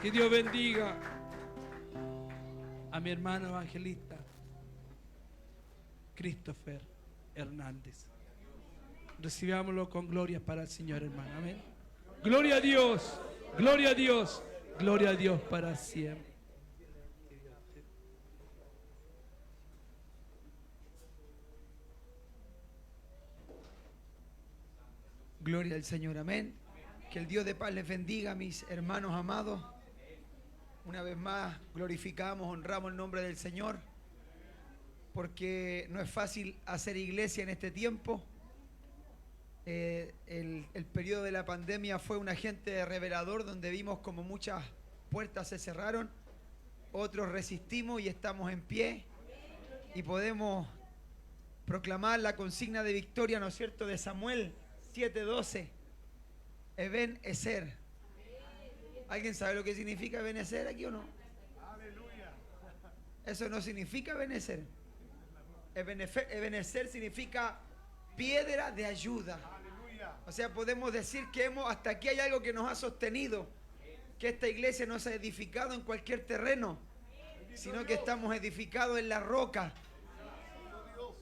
Que Dios bendiga a mi hermano evangelista Christopher Hernández. Recibámoslo con gloria para el Señor, hermano. Amén. Gloria a Dios, gloria a Dios, gloria a Dios para siempre. Gloria al Señor, amén. Que el Dios de paz les bendiga, mis hermanos amados. Una vez más glorificamos, honramos el nombre del Señor, porque no es fácil hacer iglesia en este tiempo. El periodo de la pandemia fue un agente revelador donde vimos como muchas puertas se cerraron, otros resistimos y estamos en pie y podemos proclamar la consigna de victoria, ¿no es cierto?, de Samuel 7:12. Eben Ezer. ¿Alguien sabe lo que significa Eben Ezer aquí o no? Aleluya. Eso no significa Eben Ezer. Eben Ezer significa piedra de ayuda. O sea, podemos decir que hasta aquí hay algo que nos ha sostenido, que esta iglesia no se ha edificado en cualquier terreno, sino que estamos edificados en la roca.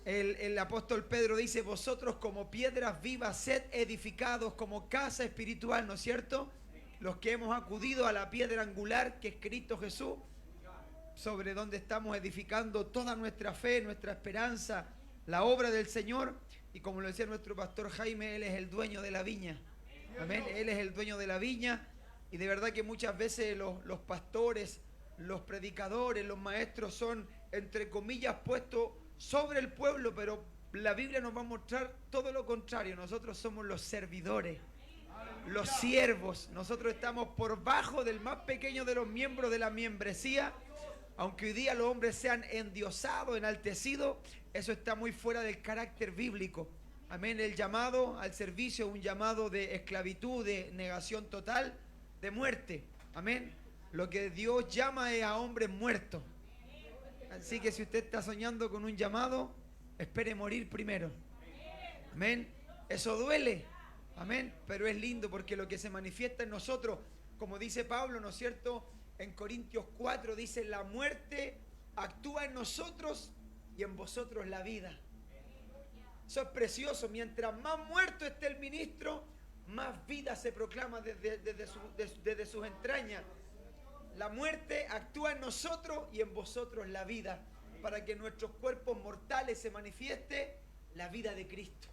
El apóstol Pedro dice: vosotros como piedras vivas sed edificados como casa espiritual, ¿no es cierto? Los que hemos acudido a la piedra angular que es Cristo Jesús, sobre donde estamos edificando toda nuestra fe, nuestra esperanza, la obra del Señor. Y como lo decía nuestro pastor Jaime, Él es el dueño de la viña. Amén. Él es el dueño de la viña. Y de verdad que muchas veces los pastores, los predicadores, los maestros son, entre comillas, puestos sobre el pueblo, pero la Biblia nos va a mostrar todo lo contrario. Nosotros somos los servidores, los siervos. Nosotros estamos por bajo del más pequeño de los miembros de la membresía. Aunque hoy día los hombres sean endiosados, enaltecidos, eso está muy fuera del carácter bíblico. Amén. El llamado al servicio es un llamado de esclavitud, de negación total, de muerte. Amén. Lo que Dios llama es a hombres muertos. Así que si usted está soñando con un llamado, espere morir primero. Amén. Eso duele. Amén. Pero es lindo porque lo que se manifiesta en nosotros, como dice Pablo, ¿no es cierto?, en Corintios 4 dice: la muerte actúa en nosotros y en vosotros la vida. Eso es precioso. Mientras más muerto esté el ministro, más vida se proclama desde sus entrañas. La muerte actúa en nosotros y en vosotros la vida, para que en nuestros cuerpos mortales se manifieste la vida de Cristo.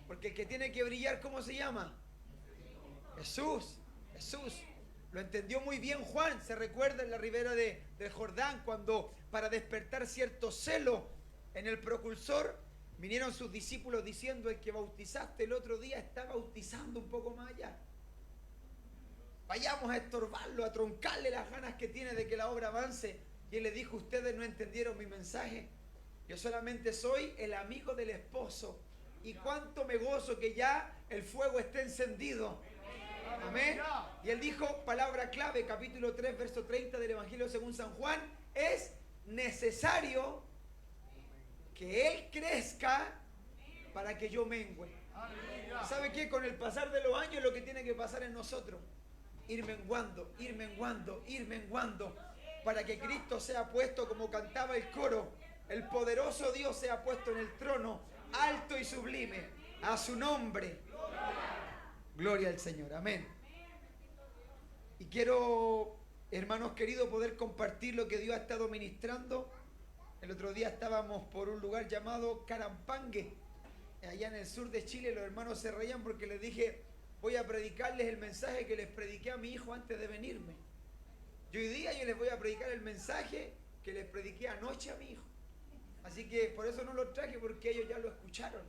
Porque el que tiene que brillar, ¿cómo se llama? Jesús. Jesús. Lo entendió muy bien Juan. Se recuerda en la ribera del Jordán, cuando para despertar cierto celo en el precursor, vinieron sus discípulos diciendo: el que bautizaste el otro día está bautizando un poco más allá. Vayamos a estorbarlo, a troncarle las ganas que tiene de que la obra avance. Y él le dijo: ustedes no entendieron mi mensaje. Yo solamente soy el amigo del esposo. Y cuánto me gozo que ya el fuego esté encendido. Amén. Y él dijo, palabra clave, capítulo 3, verso 30 del Evangelio según San Juan: es necesario que Él crezca para que yo mengüe. ¿Sabe qué? Con el pasar de los años lo que tiene que pasar en nosotros: ir menguando, ir menguando, ir menguando, para que Cristo sea puesto, como cantaba el coro, el poderoso Dios sea puesto en el trono, alto y sublime, a su nombre. Gloria al Señor, amén. Y quiero, hermanos queridos, poder compartir lo que Dios ha estado ministrando. El otro día estábamos por un lugar llamado Carampangue, allá en el sur de Chile. Los hermanos se reían porque les dije: voy a predicarles el mensaje que les prediqué a mi hijo antes de venirme. Y hoy día yo les voy a predicar el mensaje que les prediqué anoche a mi hijo. Así que por eso no lo traje, porque ellos ya lo escucharon.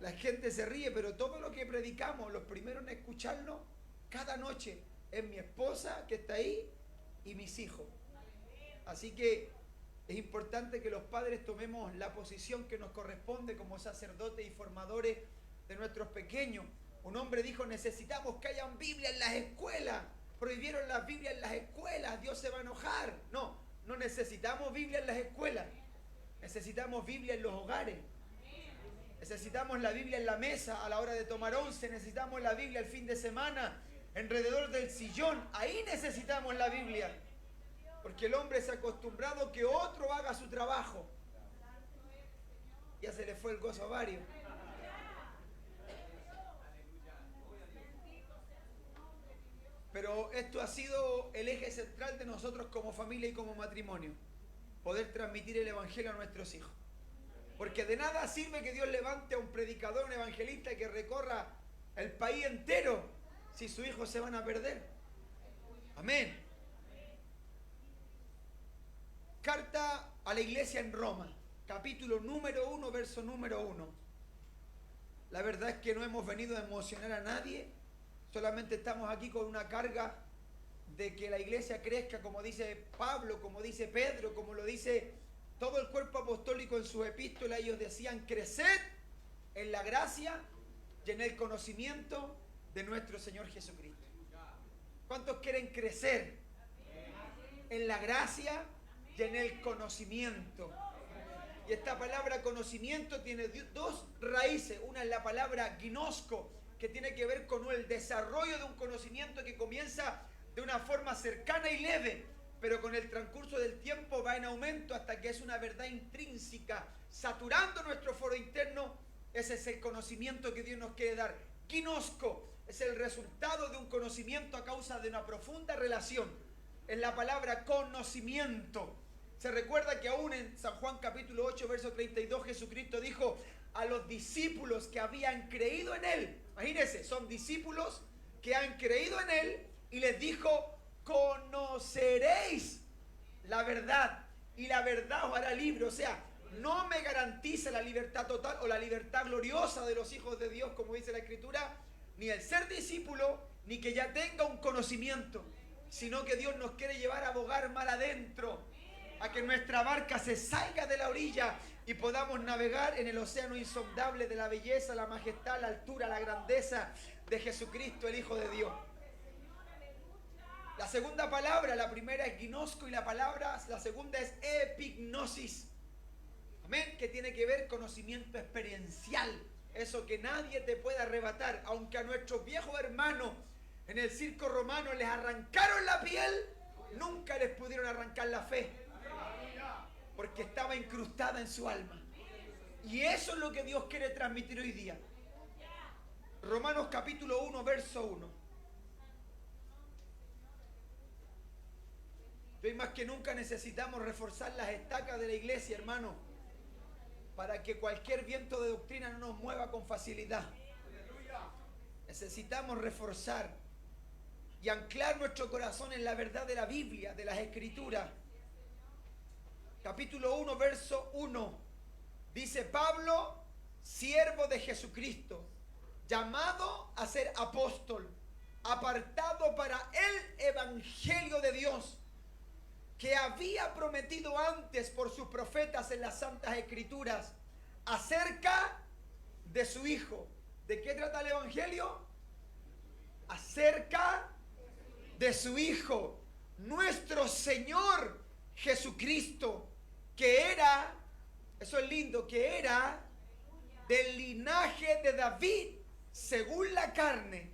La gente se ríe, pero todo lo que predicamos, los primeros en escucharlo cada noche, es mi esposa que está ahí y mis hijos. Así que es importante que los padres tomemos la posición que nos corresponde como sacerdotes y formadores de nuestros pequeños. Un hombre dijo: necesitamos que hayan Biblia en las escuelas. Prohibieron las Biblias en las escuelas, Dios se va a enojar. No, no necesitamos Biblia en las escuelas. Necesitamos Biblia en los hogares. Necesitamos la Biblia en la mesa a la hora de tomar once. Necesitamos la Biblia el fin de semana alrededor del sillón. Ahí necesitamos la Biblia. Porque el hombre se ha acostumbrado que otro haga su trabajo. Ya se le fue el gozo a varios. Pero esto ha sido el eje central de nosotros como familia y como matrimonio. Poder transmitir el evangelio a nuestros hijos. Porque de nada sirve que Dios levante a un predicador, un evangelista que recorra el país entero si sus hijos se van a perder. Amén. Carta a la iglesia en Roma, capítulo número 1, verso número 1. La verdad es que no hemos venido a emocionar a nadie. Solamente estamos aquí con una carga de que la iglesia crezca, como dice Pablo, como dice Pedro, como lo dice todo el cuerpo apostólico en sus epístolas. Ellos decían: creced en la gracia y en el conocimiento de nuestro Señor Jesucristo. ¿Cuántos quieren crecer en la gracia y en el conocimiento? Y esta palabra conocimiento tiene dos raíces. Una es la palabra gnosko, que tiene que ver con el desarrollo de un conocimiento que comienza de una forma cercana y leve, pero con el transcurso del tiempo va en aumento hasta que es una verdad intrínseca, saturando nuestro foro interno. Ese es el conocimiento que Dios nos quiere dar. Gnosko es el resultado de un conocimiento a causa de una profunda relación. Es la palabra conocimiento. Se recuerda que aún en San Juan capítulo 8, verso 32, Jesucristo dijo a los discípulos que habían creído en Él. Imagínense, son discípulos que han creído en Él y les dijo: conoceréis la verdad y la verdad os hará libre. O sea, no me garantiza la libertad total o la libertad gloriosa de los hijos de Dios, como dice la Escritura, ni el ser discípulo, ni que ya tenga un conocimiento, sino que Dios nos quiere llevar a bogar mar adentro, a que nuestra barca se salga de la orilla y podamos navegar en el océano insondable de la belleza, la majestad, la altura, la grandeza de Jesucristo, el Hijo de Dios. La segunda palabra, la primera es gnosko y la segunda es epignosis. Amén, que tiene que ver conocimiento experiencial. Eso que nadie te puede arrebatar. Aunque a nuestros viejos hermanos en el circo romano les arrancaron la piel, nunca les pudieron arrancar la fe, porque estaba incrustada en su alma. Y eso es lo que Dios quiere transmitir hoy día. Romanos capítulo 1, verso 1. Hoy más que nunca necesitamos reforzar las estacas de la iglesia, hermano, para que cualquier viento de doctrina no nos mueva con facilidad. Necesitamos reforzar y anclar nuestro corazón en la verdad de la Biblia, de las Escrituras. Capítulo 1, verso 1. Dice: Pablo, siervo de Jesucristo, llamado a ser apóstol, apartado para el evangelio de Dios, que había prometido antes por sus profetas en las Santas Escrituras, acerca de su Hijo. ¿De qué trata el evangelio? Acerca de su Hijo, nuestro Señor Jesucristo, que era, eso es lindo, que era del linaje de David según la carne,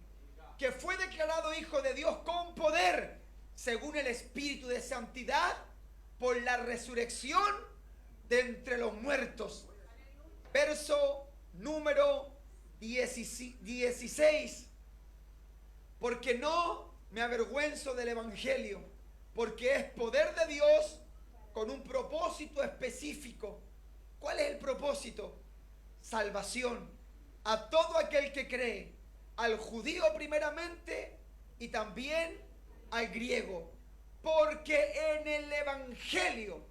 que fue declarado Hijo de Dios con poder según el Espíritu de santidad por la resurrección de entre los muertos. Verso número 16. Porque no me avergüenzo del evangelio, porque es poder de Dios con un propósito específico. ¿Cuál es el propósito? Salvación a todo aquel que cree, al judío primeramente y también al griego. Porque en el evangelio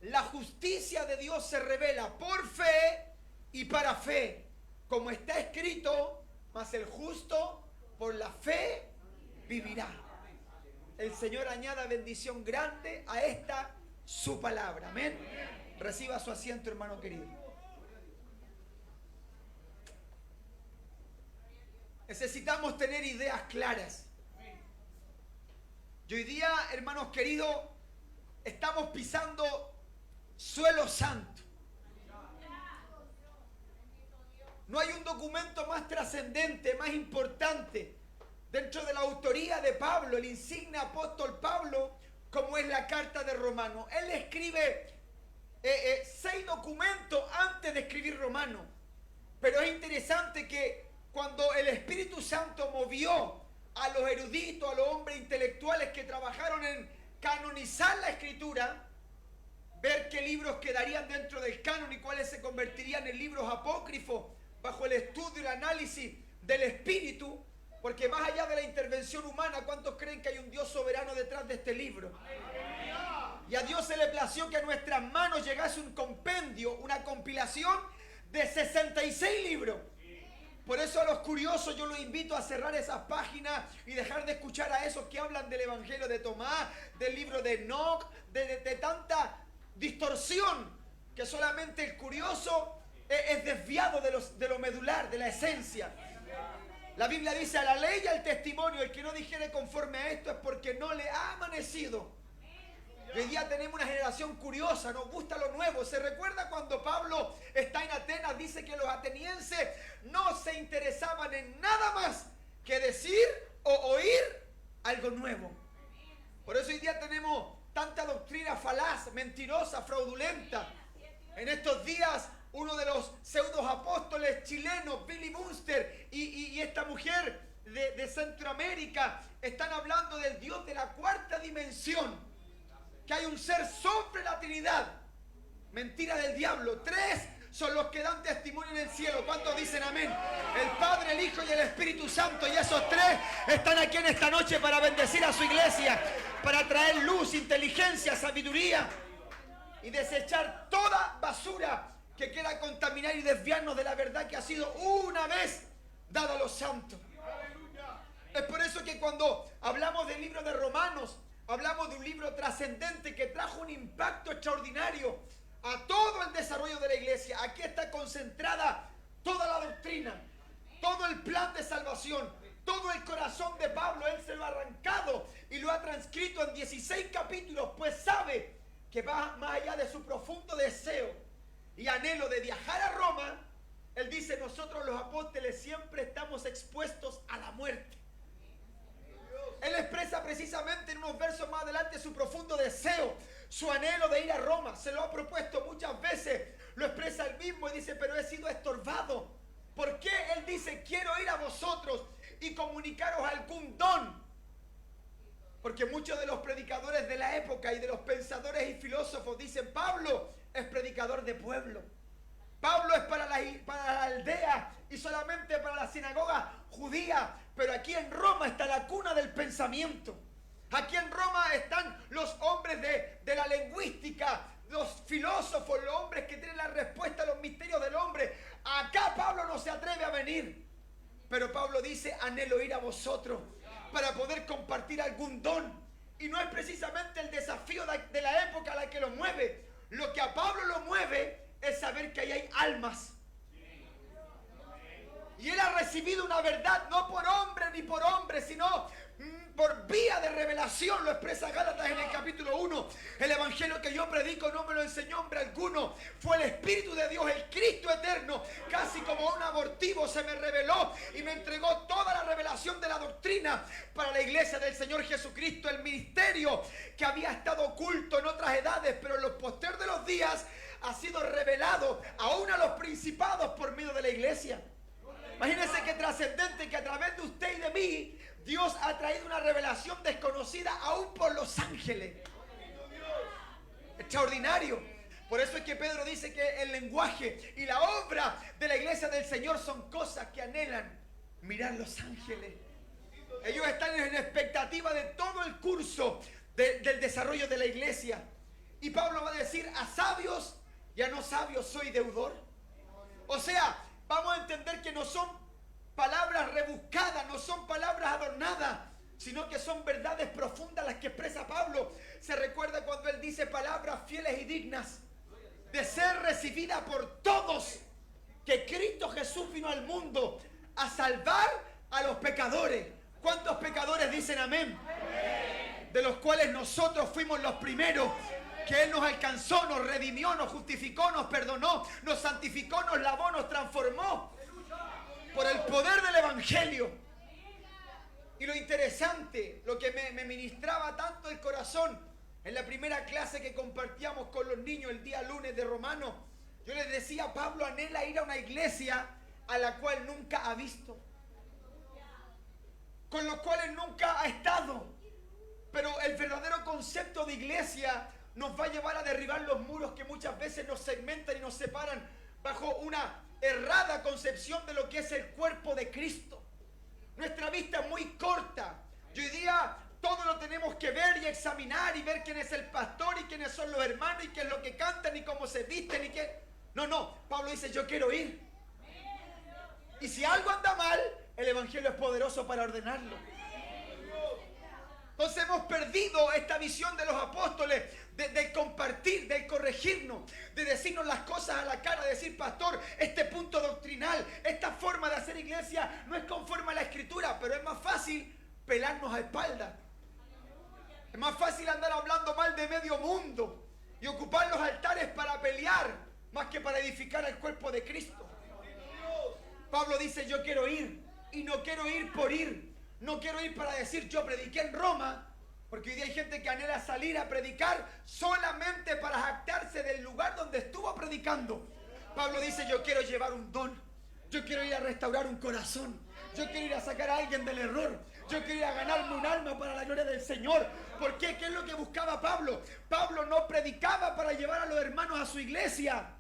la justicia de Dios se revela por fe y para fe, como está escrito: mas el justo por la fe vivirá. El Señor añada bendición grande a esta su palabra. Amén. Reciba su asiento, hermano querido. Necesitamos tener ideas claras. Y hoy día, hermanos queridos, estamos pisando suelo santo. No hay un documento más trascendente, más importante dentro de la autoría de Pablo, el insigne apóstol Pablo, como es la carta de Romanos. Él escribe 6 documentos antes de escribir Romanos. Pero es interesante que cuando el Espíritu Santo movió a los eruditos, a los hombres intelectuales que trabajaron en canonizar la Escritura, ver qué libros quedarían dentro del canon y cuáles se convertirían en libros apócrifos bajo el estudio y el análisis del Espíritu, porque más allá de la intervención humana, ¿cuántos creen que hay un Dios soberano detrás de este libro? Y a Dios se le plació que a nuestras manos llegase un compendio, una compilación de 66 libros. Por eso a los curiosos yo los invito a cerrar esas páginas y dejar de escuchar a esos que hablan del Evangelio de Tomás, del libro de Enoc, de tanta distorsión, que solamente el curioso es desviado de lo medular, de la esencia. La Biblia dice: a la ley y al testimonio, el que no dijere conforme a esto es porque no le ha amanecido. Y hoy día tenemos una generación curiosa, nos gusta lo nuevo. ¿Se recuerda cuando Pablo está en Atenas? Dice que los atenienses no se interesaban en nada más que decir o oír algo nuevo. Por eso hoy día tenemos tanta doctrina falaz, mentirosa, fraudulenta. En estos días, uno de los pseudos apóstoles chilenos, Billy Bunster, y esta mujer de Centroamérica, están hablando del Dios de la cuarta dimensión, que hay un ser sobre la Trinidad. Mentira del diablo. 3 son los que dan testimonio en el cielo. ¿Cuántos dicen amén? El Padre, el Hijo y el Espíritu Santo. Y esos 3 están aquí en esta noche para bendecir a su iglesia, para traer luz, inteligencia, sabiduría y desechar toda basura que quiera contaminar y desviarnos de la verdad que ha sido una vez dada a los santos. Es por eso que cuando hablamos del libro de Romanos, hablamos de un libro trascendente que trajo un impacto extraordinario a todo el desarrollo de la iglesia. Aquí está concentrada toda la doctrina, todo el plan de salvación, todo el corazón de Pablo. Él se lo ha arrancado y lo ha transcrito en 16 capítulos, pues sabe que va más allá de su profundo deseo y anhelo de viajar a Roma. Él dice: nosotros los apóstoles siempre estamos expuestos a la muerte. Él expresa precisamente en unos versos más adelante su profundo deseo, su anhelo de ir a Roma. Se lo ha propuesto muchas veces, lo expresa él mismo y dice: pero he sido estorbado. ¿Por qué? Él dice: quiero ir a vosotros y comunicaros algún don. Porque muchos de los predicadores de la época y de los pensadores y filósofos dicen: Pablo es predicador de pueblo. Pablo es para la aldea y solamente para la sinagoga judía. Pero aquí en Roma está la cuna del pensamiento. Aquí en Roma están los hombres de la lingüística, los filósofos, los hombres que tienen la respuesta a los misterios del hombre. Acá Pablo no se atreve a venir. Pero Pablo dice: anhelo ir a vosotros para poder compartir algún don. Y no es precisamente el desafío de la época la que lo mueve. Lo que a Pablo lo mueve es saber que ahí hay almas. Y él ha recibido una verdad no por hombre ni por hombre, sino por vía de revelación. Lo expresa Gálatas en el capítulo 1. El evangelio que yo predico no me lo enseñó hombre alguno. Fue el Espíritu de Dios, el Cristo eterno. Casi como un abortivo se me reveló y me entregó toda la revelación de la doctrina para la iglesia del Señor Jesucristo. El ministerio que había estado oculto en otras edades, pero en los postreros de los días ha sido revelado aún a los principados por medio de la iglesia. Imagínense qué trascendente que a través de usted y de mí Dios ha traído una revelación desconocida aún por los ángeles. Extraordinario. Por eso es que Pedro dice que el lenguaje y la obra de la iglesia del Señor son cosas que anhelan mirar los ángeles. Ellos están en expectativa de todo el curso del desarrollo de la iglesia. Y Pablo va a decir: a sabios y a no sabios soy deudor. O sea, vamos a entender que no son palabras rebuscadas, no son palabras adornadas, sino que son verdades profundas las que expresa Pablo. Se recuerda cuando él dice palabras fieles y dignas de ser recibidas por todos, que Cristo Jesús vino al mundo a salvar a los pecadores. ¿Cuántos pecadores dicen amén? De los cuales nosotros fuimos los primeros. Que Él nos alcanzó, nos redimió, nos justificó, nos perdonó, nos santificó, nos lavó, nos transformó por el poder del Evangelio. Y lo interesante, lo que me ministraba tanto el corazón, en la primera clase que compartíamos con los niños el día lunes de Romanos, yo les decía, Pablo anhela ir a una iglesia a la cual nunca ha visto, con los cuales nunca ha estado. Pero el verdadero concepto de iglesia nos va a llevar a derribar los muros que muchas veces nos segmentan y nos separan bajo una errada concepción de lo que es el cuerpo de Cristo. Nuestra vista es muy corta. Y hoy día todo lo tenemos que ver y examinar y ver quién es el pastor y quiénes son los hermanos y qué es lo que cantan y cómo se visten y qué. No, Pablo dice, yo quiero ir. Y si algo anda mal, el evangelio es poderoso para ordenarlo. Entonces hemos perdido esta visión de los apóstoles de compartir, de corregirnos, de decirnos las cosas a la cara, de decir, pastor, este punto doctrinal, esta forma de hacer iglesia no es conforme a la escritura, pero es más fácil pelarnos a espaldas. Es más fácil andar hablando mal de medio mundo y ocupar los altares para pelear más que para edificar el cuerpo de Cristo. Pablo dice, yo quiero ir, y no quiero ir por ir. No quiero ir para decir, yo prediqué en Roma, porque hoy día hay gente que anhela salir a predicar solamente para jactarse del lugar donde estuvo predicando. Pablo dice, yo quiero llevar un don, yo quiero ir a restaurar un corazón, yo quiero ir a sacar a alguien del error, yo quiero ir a ganarme un alma para la gloria del Señor. ¿Por qué? ¿Qué es lo que buscaba Pablo? Pablo no predicaba para llevar a los hermanos a su iglesia.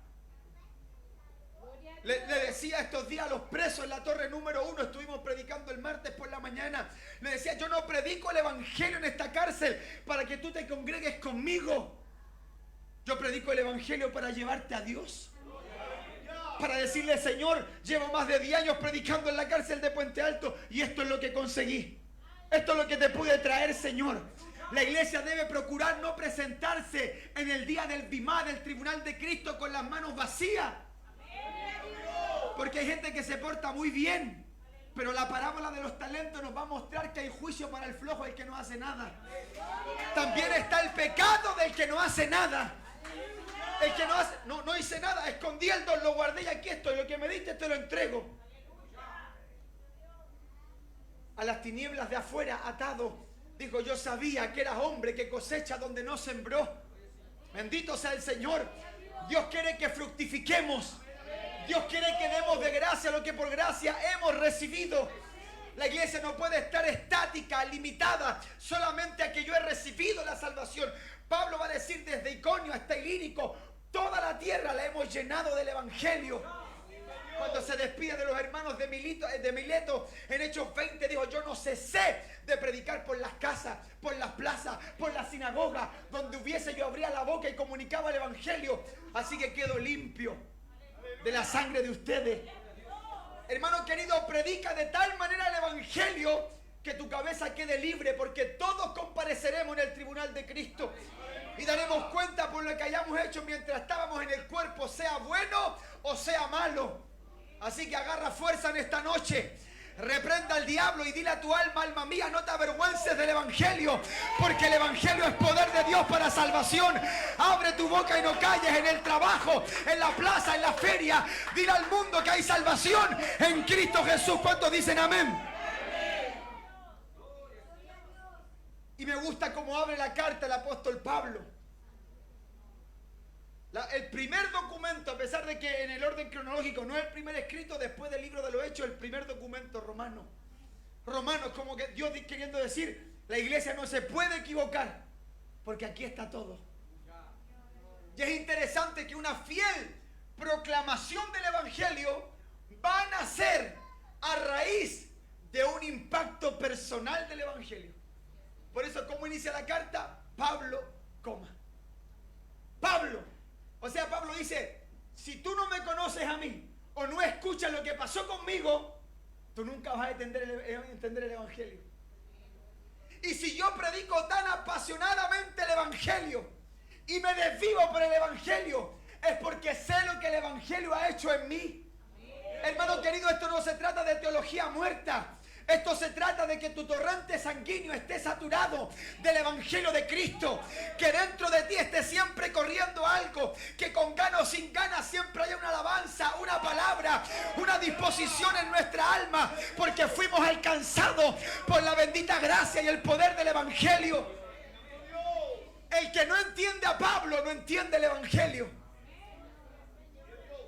Le decía estos días a los presos en la torre número 1, estuvimos predicando el martes por la mañana. Le decía, yo no predico el evangelio en esta cárcel para que tú te congregues conmigo. Yo predico el evangelio para llevarte a Dios. Para decirle, Señor, llevo más de 10 años predicando en la cárcel de Puente Alto y esto es lo que conseguí. Esto es lo que te pude traer, Señor. La iglesia debe procurar no presentarse en el día del bimá, del tribunal de Cristo, con las manos vacías. Porque hay gente que se porta muy bien, pero la parábola de los talentos nos va a mostrar que hay juicio para el flojo, el que no hace nada. También está el pecado del que no hace nada. El que no hice nada, escondí el don, lo guardé y aquí estoy, lo que me diste te lo entrego. A las tinieblas de afuera atado, dijo, yo sabía que eras hombre que cosecha donde no sembró. Bendito sea el Señor. Dios quiere que fructifiquemos. Dios quiere que demos de gracia lo que por gracia hemos recibido. La iglesia no puede estar estática, limitada, solamente a que yo he recibido la salvación. Pablo va a decir desde Iconio hasta Ilírico, toda la tierra la hemos llenado del evangelio. Cuando se despide de los hermanos de Mileto, en Hechos 20 dijo, yo no cesé de predicar por las casas, por las plazas, por las sinagogas, donde hubiese yo abría la boca y comunicaba el evangelio. Así que quedo limpio de la sangre de ustedes. Hermano querido, predica de tal manera el evangelio que tu cabeza quede libre, porque todos compareceremos en el tribunal de Cristo y daremos cuenta por lo que hayamos hecho mientras estábamos en el cuerpo, sea bueno o sea malo. Así que agarra fuerza en esta noche. Reprenda al diablo y dile a tu alma, alma mía, no te avergüences del evangelio, porque el evangelio es poder de Dios para salvación. Abre tu boca y no calles, en el trabajo, en la plaza, en la feria. Dile al mundo que hay salvación en Cristo Jesús. ¿Cuántos dicen amén? Y me gusta cómo abre la carta el apóstol Pablo. El primer documento, a pesar de que en el orden cronológico no es el primer escrito después del libro de los Hechos, el primer documento romano. Romanos, como que Dios queriendo decir, la iglesia no se puede equivocar, porque aquí está todo. Y es interesante que una fiel proclamación del evangelio va a nacer a raíz de un impacto personal del evangelio. Por eso, ¿cómo inicia la carta? Pablo, Pablo. O sea, Pablo dice, si tú no me conoces a mí o no escuchas lo que pasó conmigo, tú nunca vas a entender el evangelio. Y si yo predico tan apasionadamente el evangelio y me desvivo por el evangelio, es porque sé lo que el evangelio ha hecho en mí. Hermano querido, esto no se trata de teología muerta. Esto se trata de que tu torrente sanguíneo esté saturado del Evangelio de Cristo. Que dentro de ti esté siempre corriendo algo. Que con ganas o sin ganas siempre haya una alabanza, una palabra, una disposición en nuestra alma. Porque fuimos alcanzados por la bendita gracia y el poder del Evangelio. El que no entiende a Pablo no entiende el Evangelio.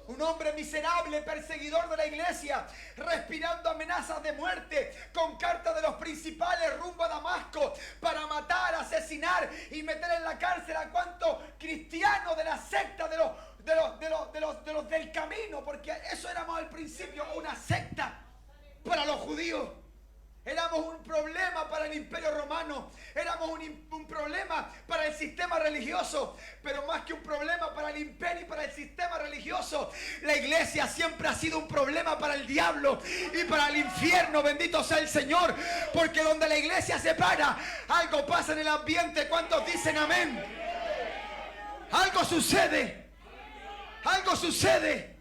Un hombre miserable, perseguidor de la iglesia, respirando amenazas de muerte, con cartas de los principales rumbo a Damasco para matar, asesinar y meter en la cárcel a cuantos cristianos de la secta de los del camino, porque eso éramos al principio, una secta para los judíos. Éramos un problema para el imperio romano. Éramos un problema para el sistema religioso. Pero más que un problema para el imperio y para el sistema religioso, la iglesia siempre ha sido un problema para el diablo y para el infierno. Bendito sea el Señor. Porque donde la iglesia se para, algo pasa en el ambiente. ¿Cuántos dicen amén? Algo sucede. Algo sucede.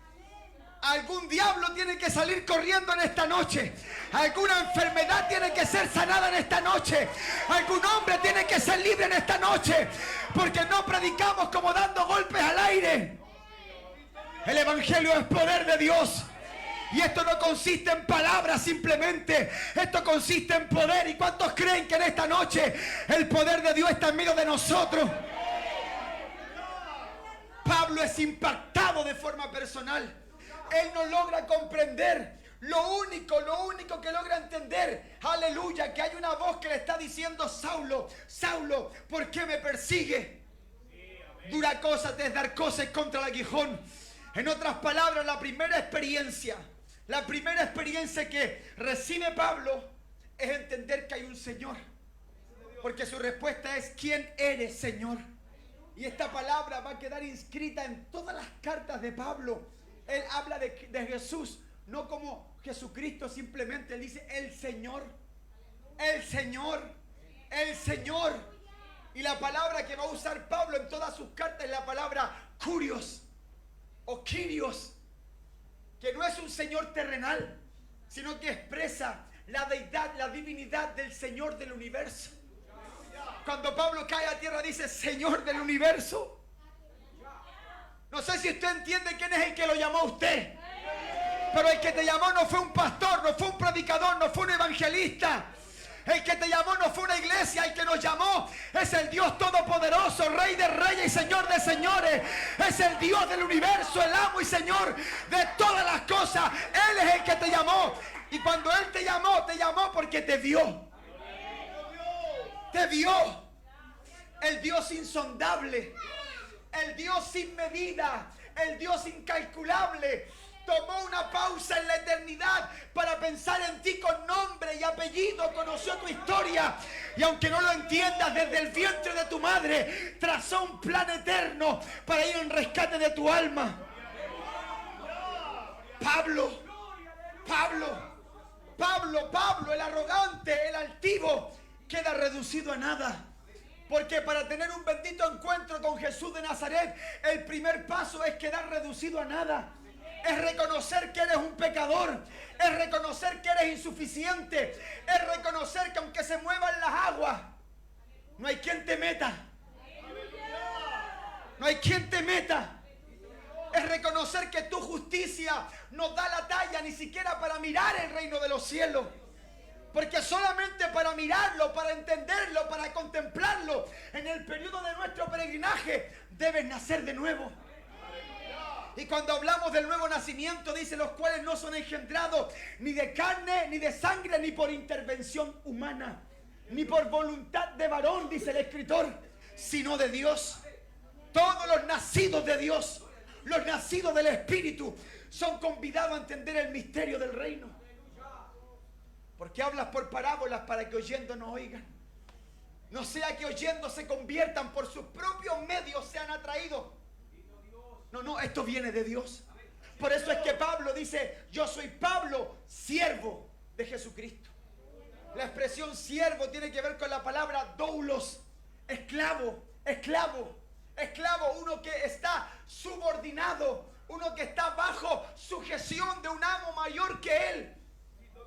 Algún diablo tiene que salir corriendo en esta noche. Alguna enfermedad tiene que ser sanada en esta noche. Algún hombre tiene que ser libre en esta noche. Porque no predicamos como dando golpes al aire. El Evangelio es poder de Dios. Y esto no consiste en palabras simplemente. Esto consiste en poder. ¿Y cuántos creen que en esta noche el poder de Dios está en medio de nosotros? Pablo es impactado de forma personal. Él no logra comprender. Lo único que logra entender, aleluya, que hay una voz que le está diciendo: Saulo, Saulo, ¿por qué me persigue? Dura cosa te es dar cosas contra el aguijón. En otras palabras, la primera experiencia que recibe Pablo es entender que hay un Señor. Porque su respuesta es: ¿quién eres, Señor? Y esta palabra va a quedar inscrita en todas las cartas de Pablo. Él habla de Jesús, no como Jesucristo, simplemente él dice el Señor, el Señor, el Señor. Y la palabra que va a usar Pablo en todas sus cartas es la palabra Kurios o Kyrios, que no es un Señor terrenal, sino que expresa la deidad, la divinidad del Señor del universo. Cuando Pablo cae a tierra dice Señor del universo. No sé si usted entiende quién es el que lo llamó a usted. Pero el que te llamó no fue un pastor, no fue un predicador, no fue un evangelista. El que te llamó no fue una iglesia. El que nos llamó es el Dios todopoderoso, Rey de reyes y Señor de señores. Es el Dios del universo, el amo y Señor de todas las cosas. Él es el que te llamó. Y cuando Él te llamó porque te vio. Te vio. El Dios insondable. El Dios sin medida, el Dios incalculable, tomó una pausa en la eternidad para pensar en ti con nombre y apellido, conoció tu historia y aunque no lo entiendas, desde el vientre de tu madre trazó un plan eterno para ir en rescate de tu alma. Pablo, el arrogante, el altivo, queda reducido a nada. Porque para tener un bendito encuentro con Jesús de Nazaret, el primer paso es quedar reducido a nada. Es reconocer que eres un pecador. Es reconocer que eres insuficiente. Es reconocer que aunque se muevan las aguas, no hay quien te meta. No hay quien te meta. Es reconocer que tu justicia no da la talla ni siquiera para mirar el reino de los cielos. Porque solamente para mirarlo, para entenderlo, para contemplarlo, en el periodo de nuestro peregrinaje, debes nacer de nuevo. Y cuando hablamos del nuevo nacimiento, dice los cuales no son engendrados ni de carne, ni de sangre, ni por intervención humana, ni por voluntad de varón, dice el escritor, sino de Dios. Todos los nacidos de Dios, los nacidos del Espíritu, son convidados a entender el misterio del reino. Porque hablas por parábolas para que oyendo no oigan. No sea que oyendo se conviertan por sus propios medios, sean atraídos. No, esto viene de Dios. Por eso es que Pablo dice, yo soy Pablo, siervo de Jesucristo. La expresión siervo tiene que ver con la palabra doulos, esclavo, uno que está subordinado, uno que está bajo sujeción de un amo mayor que él.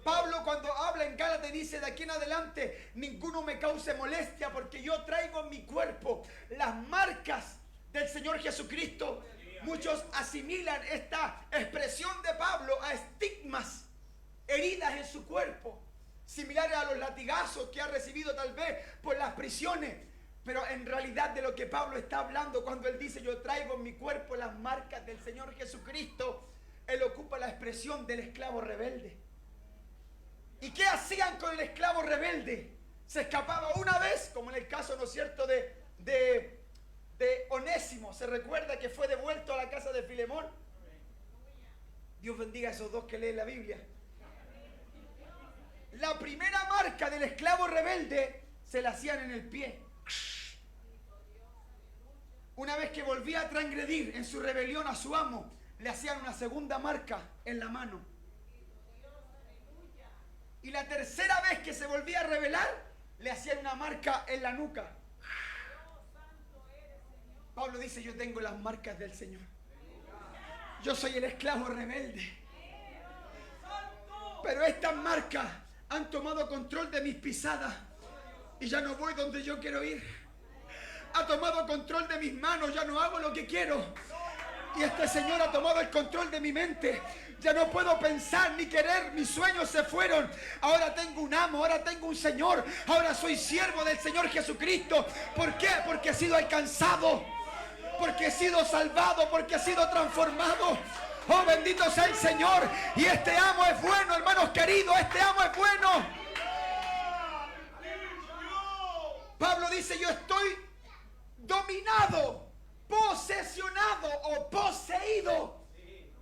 Pablo cuando habla en Gálatas dice: de aquí en adelante ninguno me cause molestia, porque yo traigo en mi cuerpo las marcas del Señor Jesucristo. Muchos asimilan esta expresión de Pablo a estigmas, heridas en su cuerpo, similares a los latigazos que ha recibido tal vez por las prisiones. Pero en realidad de lo que Pablo está hablando cuando él dice: yo traigo en mi cuerpo las marcas del Señor Jesucristo, él ocupa la expresión del esclavo rebelde. ¿Y qué hacían con el esclavo rebelde? Se escapaba una vez, como en el caso, ¿no es cierto?, de Onésimo. Se recuerda que fue devuelto a la casa de Filemón. Dios bendiga a esos dos que leen la Biblia. La primera marca del esclavo rebelde se la hacían en el pie. Una vez que volvía a transgredir en su rebelión a su amo, le hacían una segunda marca en la mano. Y la tercera vez que se volvía a rebelar, le hacían una marca en la nuca. Pablo dice: yo tengo las marcas del Señor. Yo soy el esclavo rebelde. Pero estas marcas han tomado control de mis pisadas y ya no voy donde yo quiero ir. Ha tomado control de mis manos, ya no hago lo que quiero. Y este Señor ha tomado el control de mi mente. Ya no puedo pensar ni querer, mis sueños se fueron. Ahora tengo un amo, ahora tengo un Señor. Ahora soy siervo del Señor Jesucristo. ¿Por qué? Porque he sido alcanzado, porque he sido salvado, porque he sido transformado. Oh, bendito sea el Señor. Y este amo es bueno, hermanos queridos, este amo es bueno. Pablo dice: yo estoy dominado, posesionado o poseído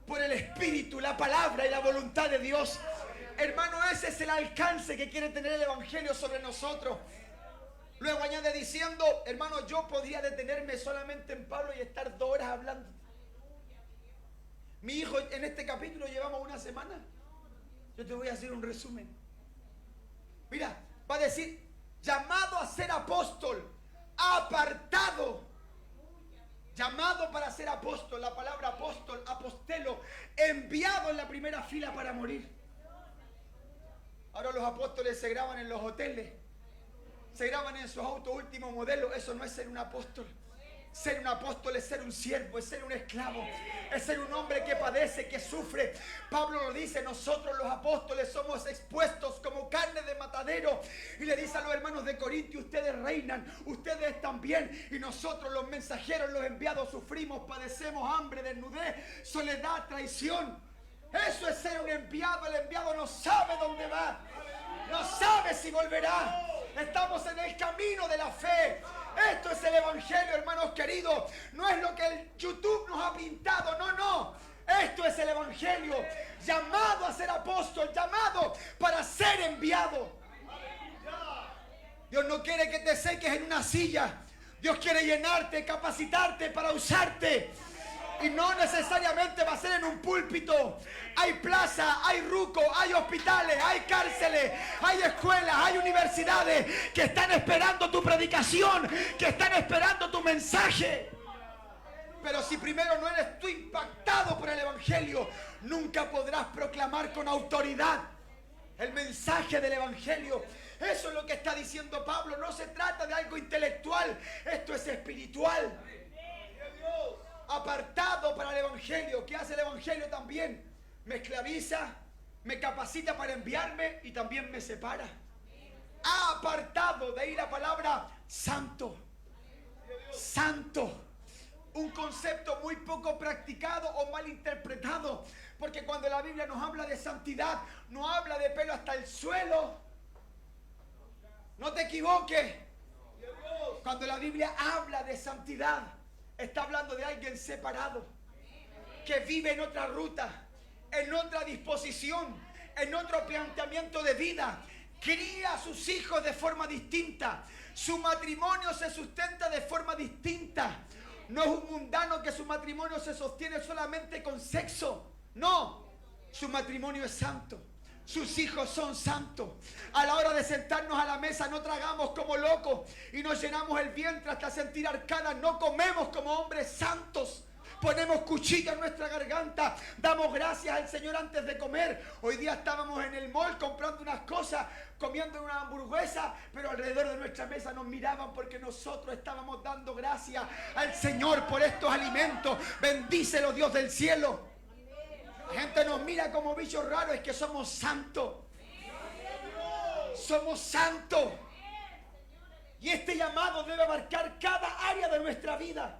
por el Espíritu, la palabra y la voluntad de Dios. Hermano, ese es el alcance que quiere tener el Evangelio sobre nosotros. Luego añade diciendo: hermano, yo podría detenerme solamente en Pablo y estar 2 horas hablando. Mi hijo, en este capítulo llevamos una semana. Yo te voy a hacer un resumen. Mira, va a decir: llamado a ser apóstol, apartado, llamado para ser apóstol. La palabra apóstol, apostelo, enviado en la primera fila para morir. Ahora los apóstoles se graban en los hoteles, se graban en sus autos último modelo. Eso no es ser un apóstol. Ser un apóstol es ser un siervo, es ser un esclavo, es ser un hombre que padece, que sufre. Pablo lo dice: nosotros los apóstoles somos expuestos como carne de matadero. Y le dice a los hermanos de Corintio: ustedes reinan, ustedes también. Y nosotros los mensajeros, los enviados, sufrimos, padecemos hambre, desnudez, soledad, traición. Eso es ser un enviado. El enviado no sabe dónde va, no sabe si volverá. Estamos en el camino de la fe. Esto es el Evangelio, hermanos queridos. No es lo que el YouTube nos ha pintado, no, no. Esto es el Evangelio. Llamado a ser apóstol, llamado para ser enviado. Dios no quiere que te seques en una silla. Dios quiere llenarte, capacitarte para usarte. Y no necesariamente va a ser en un púlpito. Hay plaza, hay ruco, hay hospitales, hay cárceles, hay escuelas, hay universidades que están esperando tu predicación, que están esperando tu mensaje. Pero si primero no eres tú impactado por el Evangelio, nunca podrás proclamar con autoridad el mensaje del Evangelio. Eso es lo que está diciendo Pablo. No se trata de algo intelectual, esto es espiritual. Apartado para el Evangelio. ¿Qué hace el Evangelio también? Me esclaviza, me capacita para enviarme y también me separa. Apartado, de ahí la palabra santo. Santo. Un concepto muy poco practicado o mal interpretado. Porque cuando la Biblia nos habla de santidad, no habla de pelo hasta el suelo. No te equivoques. Cuando la Biblia habla de santidad, está hablando de alguien separado, que vive en otra ruta, en otra disposición, en otro planteamiento de vida. Cría a sus hijos de forma distinta. Su matrimonio se sustenta de forma distinta. No es un mundano que su matrimonio se sostiene solamente con sexo. No, su matrimonio es santo. Sus hijos son santos. A la hora de sentarnos a la mesa no tragamos como locos y nos llenamos el vientre hasta sentir arcadas. No comemos como hombres santos, Ponemos cuchillo en nuestra garganta. Damos gracias al Señor antes de comer. Hoy día estábamos en el mall comprando unas cosas, comiendo una hamburguesa, pero alrededor de nuestra mesa nos miraban porque nosotros estábamos dando gracias al Señor por estos alimentos. Bendícelo, Dios del cielo. La gente nos mira como bichos raros, es que somos santos. Somos santos. Y este llamado debe abarcar cada área de nuestra vida.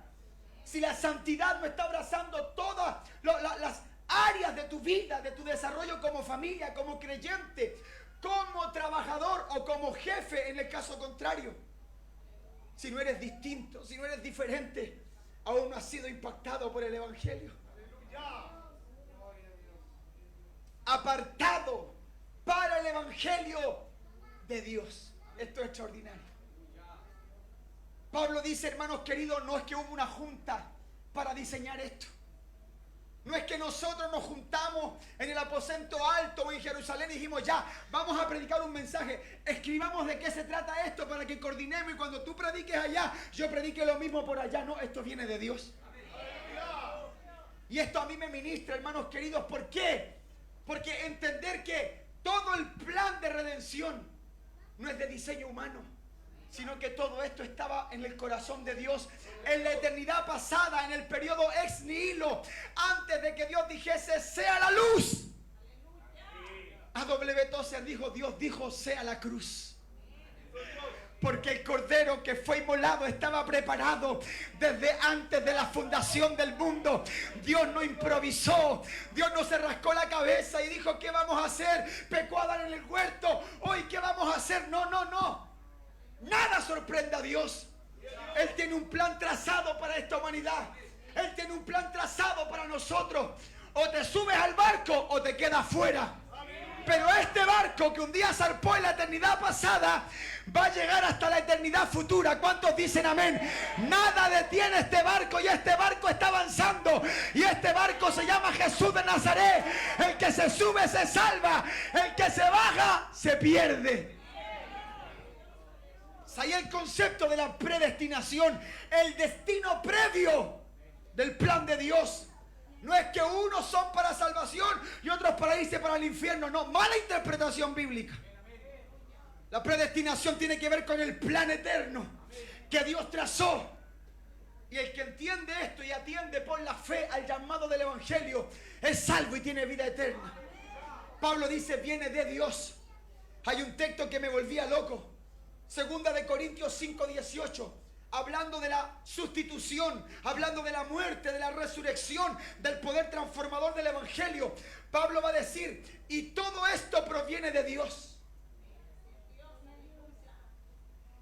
Si la santidad no está abrazando todas las áreas de tu vida, de tu desarrollo como familia, como creyente, como trabajador o como jefe en el caso contrario. Si no eres distinto, si no eres diferente, aún no has sido impactado por el Evangelio. Apartado para el Evangelio de Dios. Esto es extraordinario. Pablo dice, hermanos queridos, no es que hubo una junta para diseñar esto. No es que nosotros nos juntamos en el aposento alto o en Jerusalén y dijimos, ya, vamos a predicar un mensaje. Escribamos de qué se trata esto para que coordinemos y cuando tú prediques allá, yo predique lo mismo por allá. No, esto viene de Dios. Y esto a mí me ministra, hermanos queridos. ¿Por qué? Porque entender que todo el plan de redención no es de diseño humano, sino que todo esto estaba en el corazón de Dios en la eternidad pasada, en el periodo ex nihilo, antes de que Dios dijese sea la luz. A.W. Tozer dijo, Dios dijo sea la cruz. Porque el cordero que fue inmolado estaba preparado desde antes de la fundación del mundo. Dios no improvisó. Dios no se rascó la cabeza y dijo, ¿qué vamos a hacer? Pecó Adán en el huerto. Hoy, ¿qué vamos a hacer? No, no, no. Nada sorprende a Dios. Él tiene un plan trazado para esta humanidad. Él tiene un plan trazado para nosotros. O te subes al barco o te quedas fuera. Pero este barco que un día zarpó en la eternidad pasada va a llegar hasta la eternidad futura. ¿Cuántos dicen amén? Nada detiene este barco y este barco está avanzando. Y este barco se llama Jesús de Nazaret. El que se sube se salva. El que se baja se pierde. Ahí el concepto de la predestinación, el destino previo del plan de Dios. No es que unos son para salvación y otros para irse para el infierno. No, mala interpretación bíblica. La predestinación tiene que ver con el plan eterno que Dios trazó. Y el que entiende esto y atiende por la fe al llamado del Evangelio es salvo y tiene vida eterna. Pablo dice, viene de Dios. Hay un texto que me volvía loco. Segunda de Corintios 5:18. Hablando de la sustitución, hablando de la muerte, de la resurrección, del poder transformador del Evangelio. Pablo va a decir, y todo esto proviene de Dios.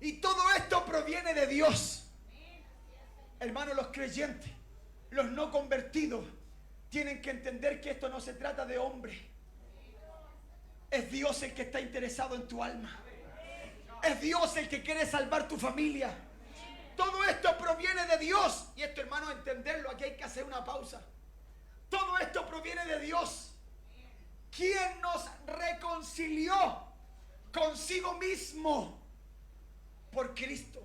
Y todo esto proviene de Dios. Hermanos, los creyentes, los no convertidos, tienen que entender que esto no se trata de hombre. Es Dios el que está interesado en tu alma. Es Dios el que quiere salvar tu familia. Todo esto proviene de Dios. Y esto, hermano, entenderlo, aquí hay que hacer una pausa. Todo esto proviene de Dios, quien nos reconcilió consigo mismo por Cristo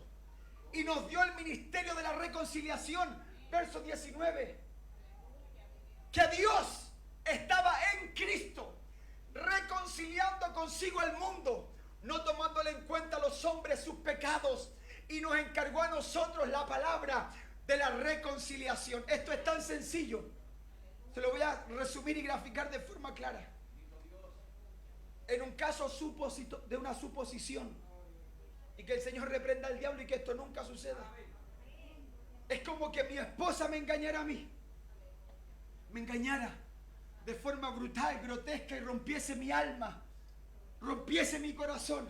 y nos dio el ministerio de la reconciliación. Verso 19. Que Dios estaba en Cristo reconciliando consigo al mundo, no tomándole en cuenta a los hombres sus pecados, y nos encargó a nosotros la palabra de la reconciliación. Esto es tan sencillo. Se lo voy a resumir y graficar de forma clara. En un caso de una suposición, y que el Señor reprenda al diablo y que esto nunca suceda. Es como que mi esposa me engañara a mí. Me engañara de forma brutal, grotesca, y rompiese mi alma, rompiese mi corazón.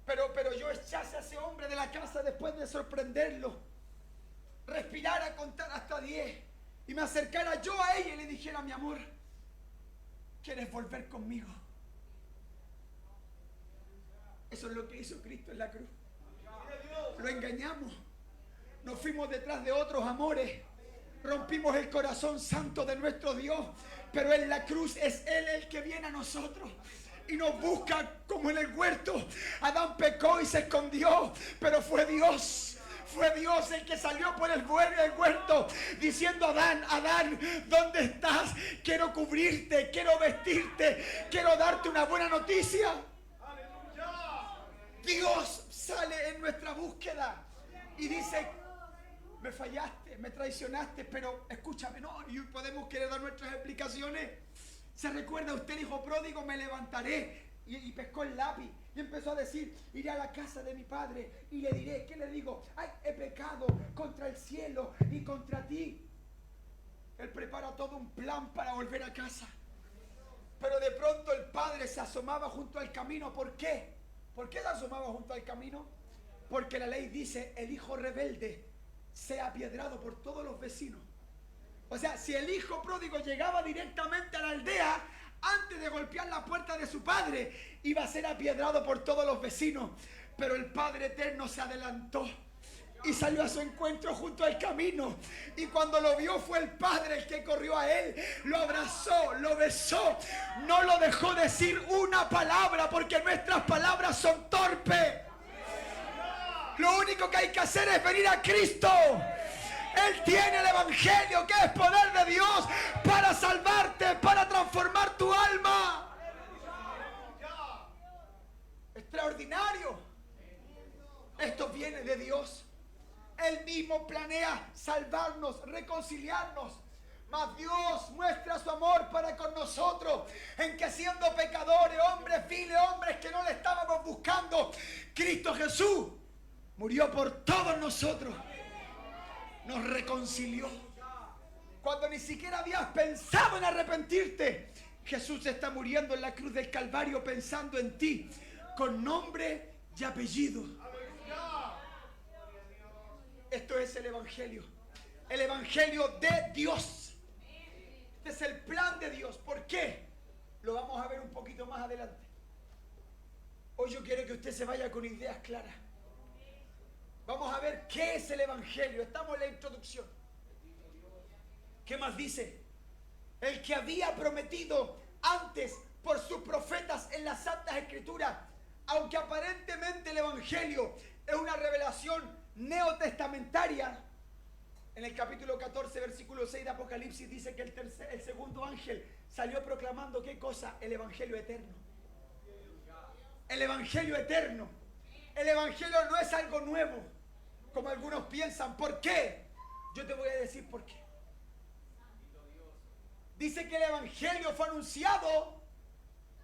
Pero yo echase a ese hombre de la casa después de sorprenderlo, respirara, contar hasta 10 y me acercara yo a ella y le dijera, mi amor, ¿quieres volver conmigo? Eso es lo que hizo Cristo en la cruz. Lo engañamos, nos fuimos detrás de otros amores, rompimos el corazón santo de nuestro Dios, pero en la cruz es Él el que viene a nosotros y nos busca como en el huerto. Adán pecó y se escondió, pero fue Dios Fue Dios el que salió por el huerto diciendo: Adán, Adán, ¿dónde estás? Quiero cubrirte, quiero vestirte, quiero darte una buena noticia. Dios sale en nuestra búsqueda y dice: me fallaste, me traicionaste, pero escúchame, no, y podemos querer dar nuestras explicaciones. ¿Se recuerda usted, hijo pródigo? Me levantaré y pescó el lápiz y empezó a decir: iré a la casa de mi padre y le diré. ¿Qué le digo? Ay, he pecado contra el cielo y contra ti. Él prepara todo un plan para volver a casa, pero de pronto el padre se asomaba junto al camino. ¿Por qué? ¿Por qué se asomaba junto al camino? Porque la ley dice: el hijo rebelde sea apiedrado por todos los vecinos. O sea, si el hijo pródigo llegaba directamente a la aldea, antes de golpear la puerta de su padre, iba a ser apiedrado por todos los vecinos. Pero el Padre Eterno se adelantó y salió a su encuentro junto al camino. Y cuando lo vio, fue el padre el que corrió a él, lo abrazó, lo besó, no lo dejó decir una palabra, porque nuestras palabras son torpes. Lo único que hay que hacer es venir a Cristo. Él tiene el evangelio, que es poder de Dios para salvarte, para transformar tu alma. Extraordinario. Esto viene de Dios. Él mismo planea salvarnos, reconciliarnos. Mas Dios muestra su amor para con nosotros, en que siendo pecadores, hombres viles, hombres que no le estábamos buscando, Cristo Jesús murió por todos nosotros. Nos reconcilió. Cuando ni siquiera habías pensado en arrepentirte, Jesús está muriendo en la cruz del Calvario pensando en ti, con nombre y apellido. Esto es el evangelio de Dios. Este es el plan de Dios. ¿Por qué? Lo vamos a ver un poquito más adelante. Hoy yo quiero que usted se vaya con ideas claras. Vamos a ver qué es el evangelio. Estamos en la introducción. ¿Qué más dice? El que había prometido antes por sus profetas en las Santas Escrituras, aunque aparentemente el evangelio es una revelación neotestamentaria, en el capítulo 14, versículo 6 de Apocalipsis dice que el segundo ángel salió proclamando ¿qué cosa? El evangelio eterno. El evangelio eterno. El evangelio no es algo nuevo, como algunos piensan. ¿Por qué? Yo te voy a decir por qué. Dice que el evangelio fue anunciado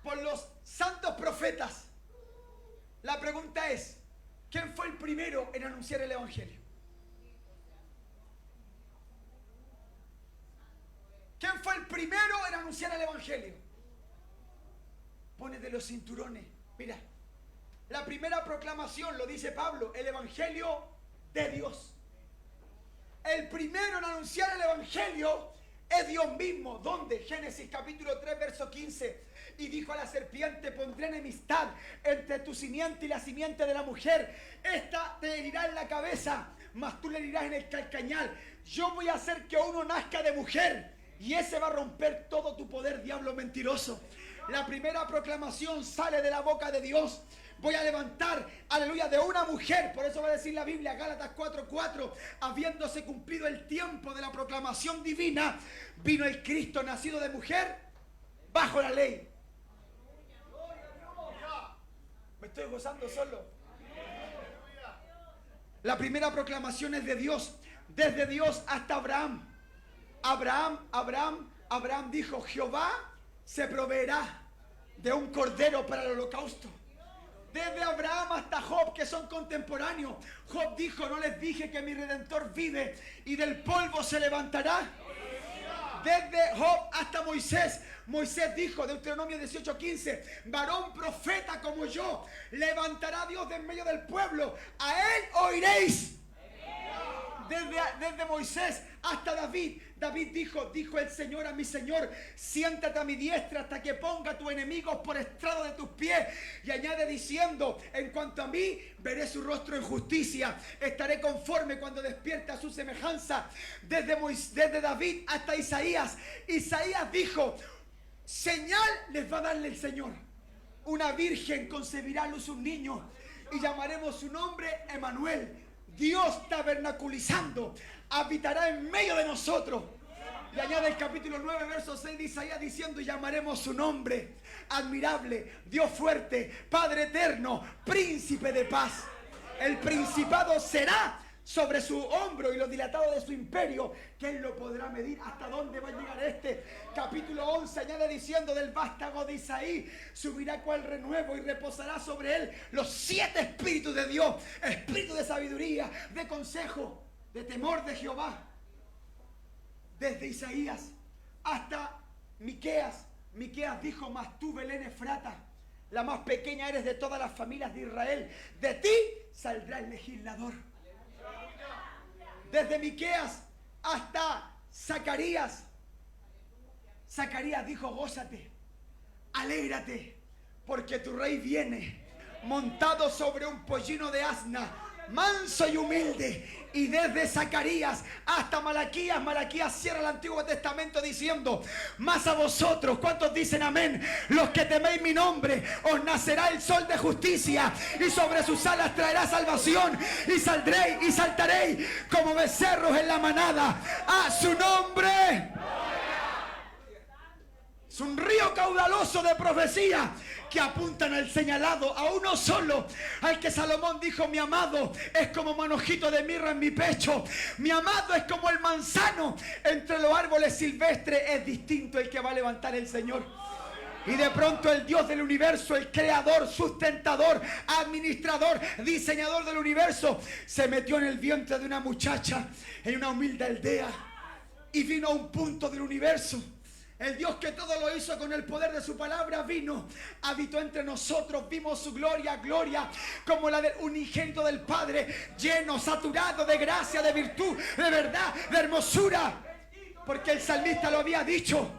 por los santos profetas. La pregunta es, ¿quién fue el primero en anunciar el evangelio? ¿Quién fue el primero en anunciar el evangelio? Pónete los cinturones. Mira, la primera proclamación, lo dice Pablo, el evangelio de Dios. El primero en anunciar el evangelio es Dios mismo. ¿Dónde? Génesis capítulo 3, verso 15. Y dijo a la serpiente: pondré enemistad entre tu simiente y la simiente de la mujer. Esta te herirá en la cabeza, mas tú le herirás en el calcañal. Yo voy a hacer que uno nazca de mujer, y ese va a romper todo tu poder, diablo mentiroso. La primera proclamación sale de la boca de Dios. Voy a levantar, aleluya, de una mujer. Por eso va a decir la Biblia, Gálatas 4:4, habiéndose cumplido el tiempo de la proclamación divina, vino el Cristo nacido de mujer bajo la ley. Me estoy gozando solo. La primera proclamación es de Dios, desde Dios hasta Abraham. Abraham dijo: Jehová se proveerá de un cordero para el holocausto. Desde Abraham hasta Job, que son contemporáneos, Job dijo: no les dije que mi Redentor vive y del polvo se levantará. Desde Job hasta Moisés, Moisés dijo, Deuteronomio 18:15, varón profeta como yo, levantará Dios de en medio del pueblo, a él oiréis. Desde Moisés hasta David, David dijo el Señor a mi Señor: siéntate a mi diestra hasta que ponga a tus enemigos por estrado de tus pies. Y añade diciendo: en cuanto a mí, veré su rostro en justicia, estaré conforme cuando despierte a su semejanza. Desde David hasta Isaías, Isaías dijo: señal les va a darle el Señor, una virgen concebirá a luz un niño y llamaremos su nombre Emmanuel, Dios tabernaculizando, habitará en medio de nosotros. Y añade el capítulo 9, verso 6 de Isaías diciendo: y llamaremos su nombre admirable, Dios fuerte, Padre eterno, príncipe de paz. El principado será sobre su hombro y lo dilatado de su imperio, ¿quién lo podrá medir? ¿Hasta dónde va a llegar este? Capítulo 11 añade diciendo: del vástago de Isaí subirá cual renuevo y reposará sobre él los 7 espíritus de Dios, espíritu de sabiduría, de consejo, de temor de Jehová. Desde Isaías hasta Miqueas. Miqueas dijo: mas tú, Belén Efrata, la más pequeña eres de todas las familias de Israel, de ti saldrá el legislador. Desde Miqueas hasta Zacarías. Zacarías dijo: gózate, alégrate, porque tu rey viene montado sobre un pollino de asna, manso y humilde. Y desde Zacarías hasta Malaquías, Malaquías cierra el Antiguo Testamento diciendo: mas a vosotros, ¿cuántos dicen amén? Los que teméis mi nombre, os nacerá el sol de justicia, y sobre sus alas traerá salvación, y saldréis y saltaréis como becerros en la manada. A su nombre. Es un río caudaloso de profecía que apuntan al señalado, a uno solo, al que Salomón dijo: mi amado es como manojito de mirra en mi pecho, mi amado es como el manzano entre los árboles silvestres. Es distinto el que va a levantar el Señor. Y de pronto el Dios del universo, el creador, sustentador, administrador, diseñador del universo, se metió en el vientre de una muchacha en una humilde aldea y vino a un punto del universo. El Dios que todo lo hizo con el poder de su palabra vino, habitó entre nosotros, vimos su gloria, gloria como la del unigénito del Padre, lleno, saturado de gracia, de virtud, de verdad, de hermosura. Porque el salmista lo había dicho: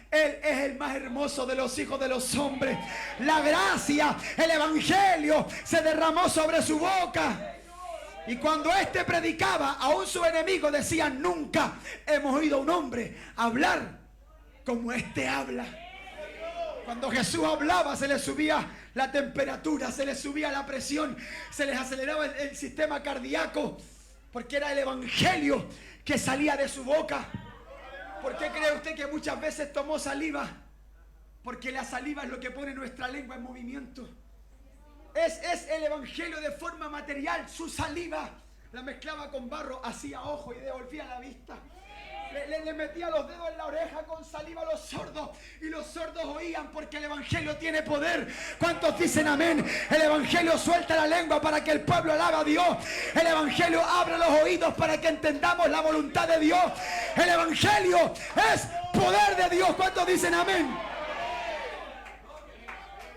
Él es el más hermoso de los hijos de los hombres. La gracia, el evangelio se derramó sobre su boca. Y cuando éste predicaba, aún sus enemigos decían: nunca hemos oído a un hombre hablar como este habla. Cuando Jesús hablaba, se le subía la temperatura, se le subía la presión, se les aceleraba el sistema cardíaco, porque era el evangelio que salía de su boca. ¿Por qué cree usted que muchas veces tomó saliva? Porque la saliva es lo que pone nuestra lengua en movimiento. Es el evangelio de forma material. Su saliva la mezclaba con barro, hacía ojo y devolvía la vista. Le metía los dedos en la oreja con saliva a los sordos, y los sordos oían, porque el evangelio tiene poder. ¿Cuántos dicen amén? El evangelio suelta la lengua para que el pueblo alabe a Dios. El evangelio abre los oídos para que entendamos la voluntad de Dios. El evangelio es poder de Dios. ¿Cuántos dicen amén?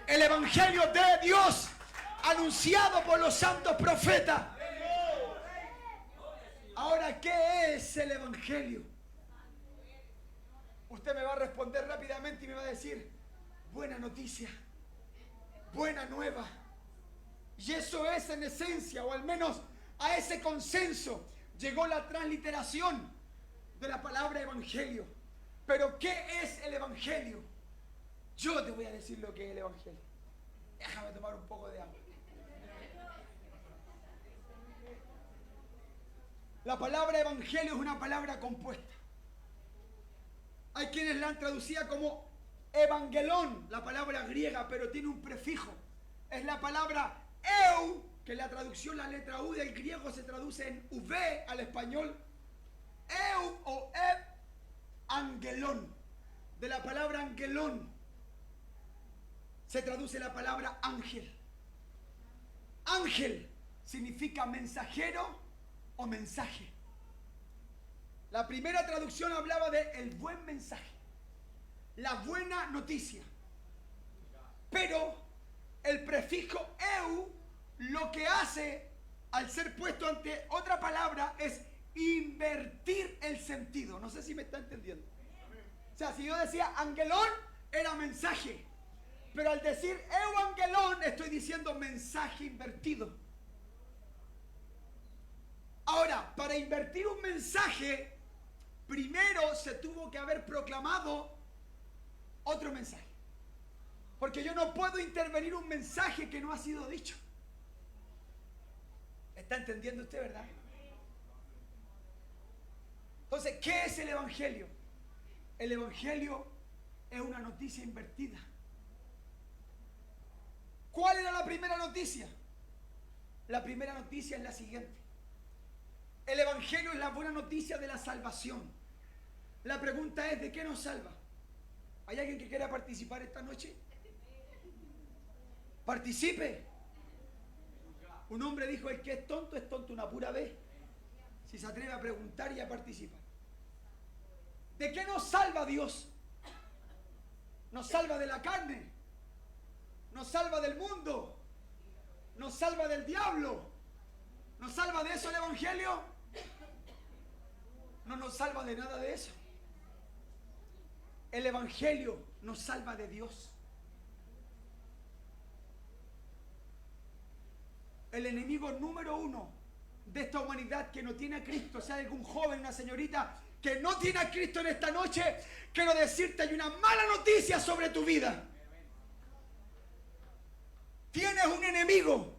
El evangelio de Dios anunciado por los santos profetas. Ahora, ¿qué es el evangelio? Usted me va a responder rápidamente y me va a decir: buena noticia, buena nueva. Y eso es en esencia, o al menos a ese consenso llegó la transliteración de la palabra evangelio. Pero ¿qué es el evangelio? Yo te voy a decir lo que es el evangelio. Déjame tomar un poco de agua. La palabra evangelio es una palabra compuesta. Hay quienes la han traducido como evangelón, la palabra griega, pero tiene un prefijo. Es la palabra eu, que la traducción, la letra U del griego se traduce en V al español. Eu o angelón. De la palabra angelón se traduce la palabra ángel. Ángel significa mensajero o mensaje. La primera traducción hablaba de el buen mensaje, la buena noticia. Pero el prefijo eu lo que hace, al ser puesto ante otra palabra, es invertir el sentido. No sé si me está entendiendo. O sea, si yo decía angelón, era mensaje. Pero al decir euangelón, estoy diciendo mensaje invertido. Ahora, para invertir un mensaje, primero se tuvo que haber proclamado otro mensaje. Porque yo no puedo intervenir un mensaje que no ha sido dicho. ¿Está entendiendo usted, verdad? Entonces, ¿qué es el Evangelio? El Evangelio es una noticia invertida. ¿Cuál era la primera noticia? La primera noticia es la siguiente. El Evangelio es la buena noticia de la salvación. La pregunta es, ¿de qué nos salva? ¿Hay alguien que quiera participar esta noche? Participe. Un hombre dijo, el que es tonto una pura vez. Si se atreve a preguntar y a participar. ¿De qué nos salva Dios? Nos salva de la carne. Nos salva del mundo. Nos salva del diablo. ¿Nos salva de eso el Evangelio? No nos salva de nada de eso. El Evangelio nos salva de Dios. El enemigo número uno de esta humanidad que no tiene a Cristo, sea algún joven, una señorita que no tiene a Cristo en esta noche, quiero decirte, hay una mala noticia sobre tu vida. Tienes un enemigo.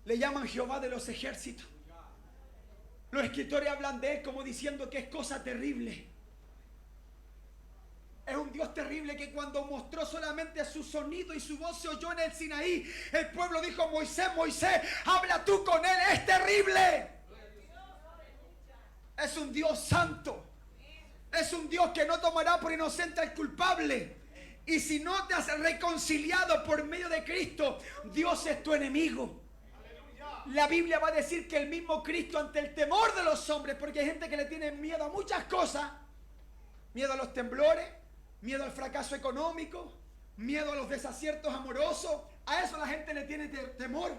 Le llaman Jehová de los ejércitos. Los escritores hablan de él como diciendo que es cosa terrible. Es un Dios terrible que cuando mostró solamente su sonido y su voz se oyó en el Sinaí, el pueblo dijo, Moisés, Moisés, habla tú con él, es terrible. Es un Dios santo. Es un Dios que no tomará por inocente al culpable. Y si no te has reconciliado por medio de Cristo, Dios es tu enemigo. La Biblia va a decir que el mismo Cristo, ante el temor de los hombres, porque hay gente que le tiene miedo a muchas cosas, miedo a los temblores, miedo al fracaso económico, miedo a los desaciertos amorosos, a eso la gente le tiene temor.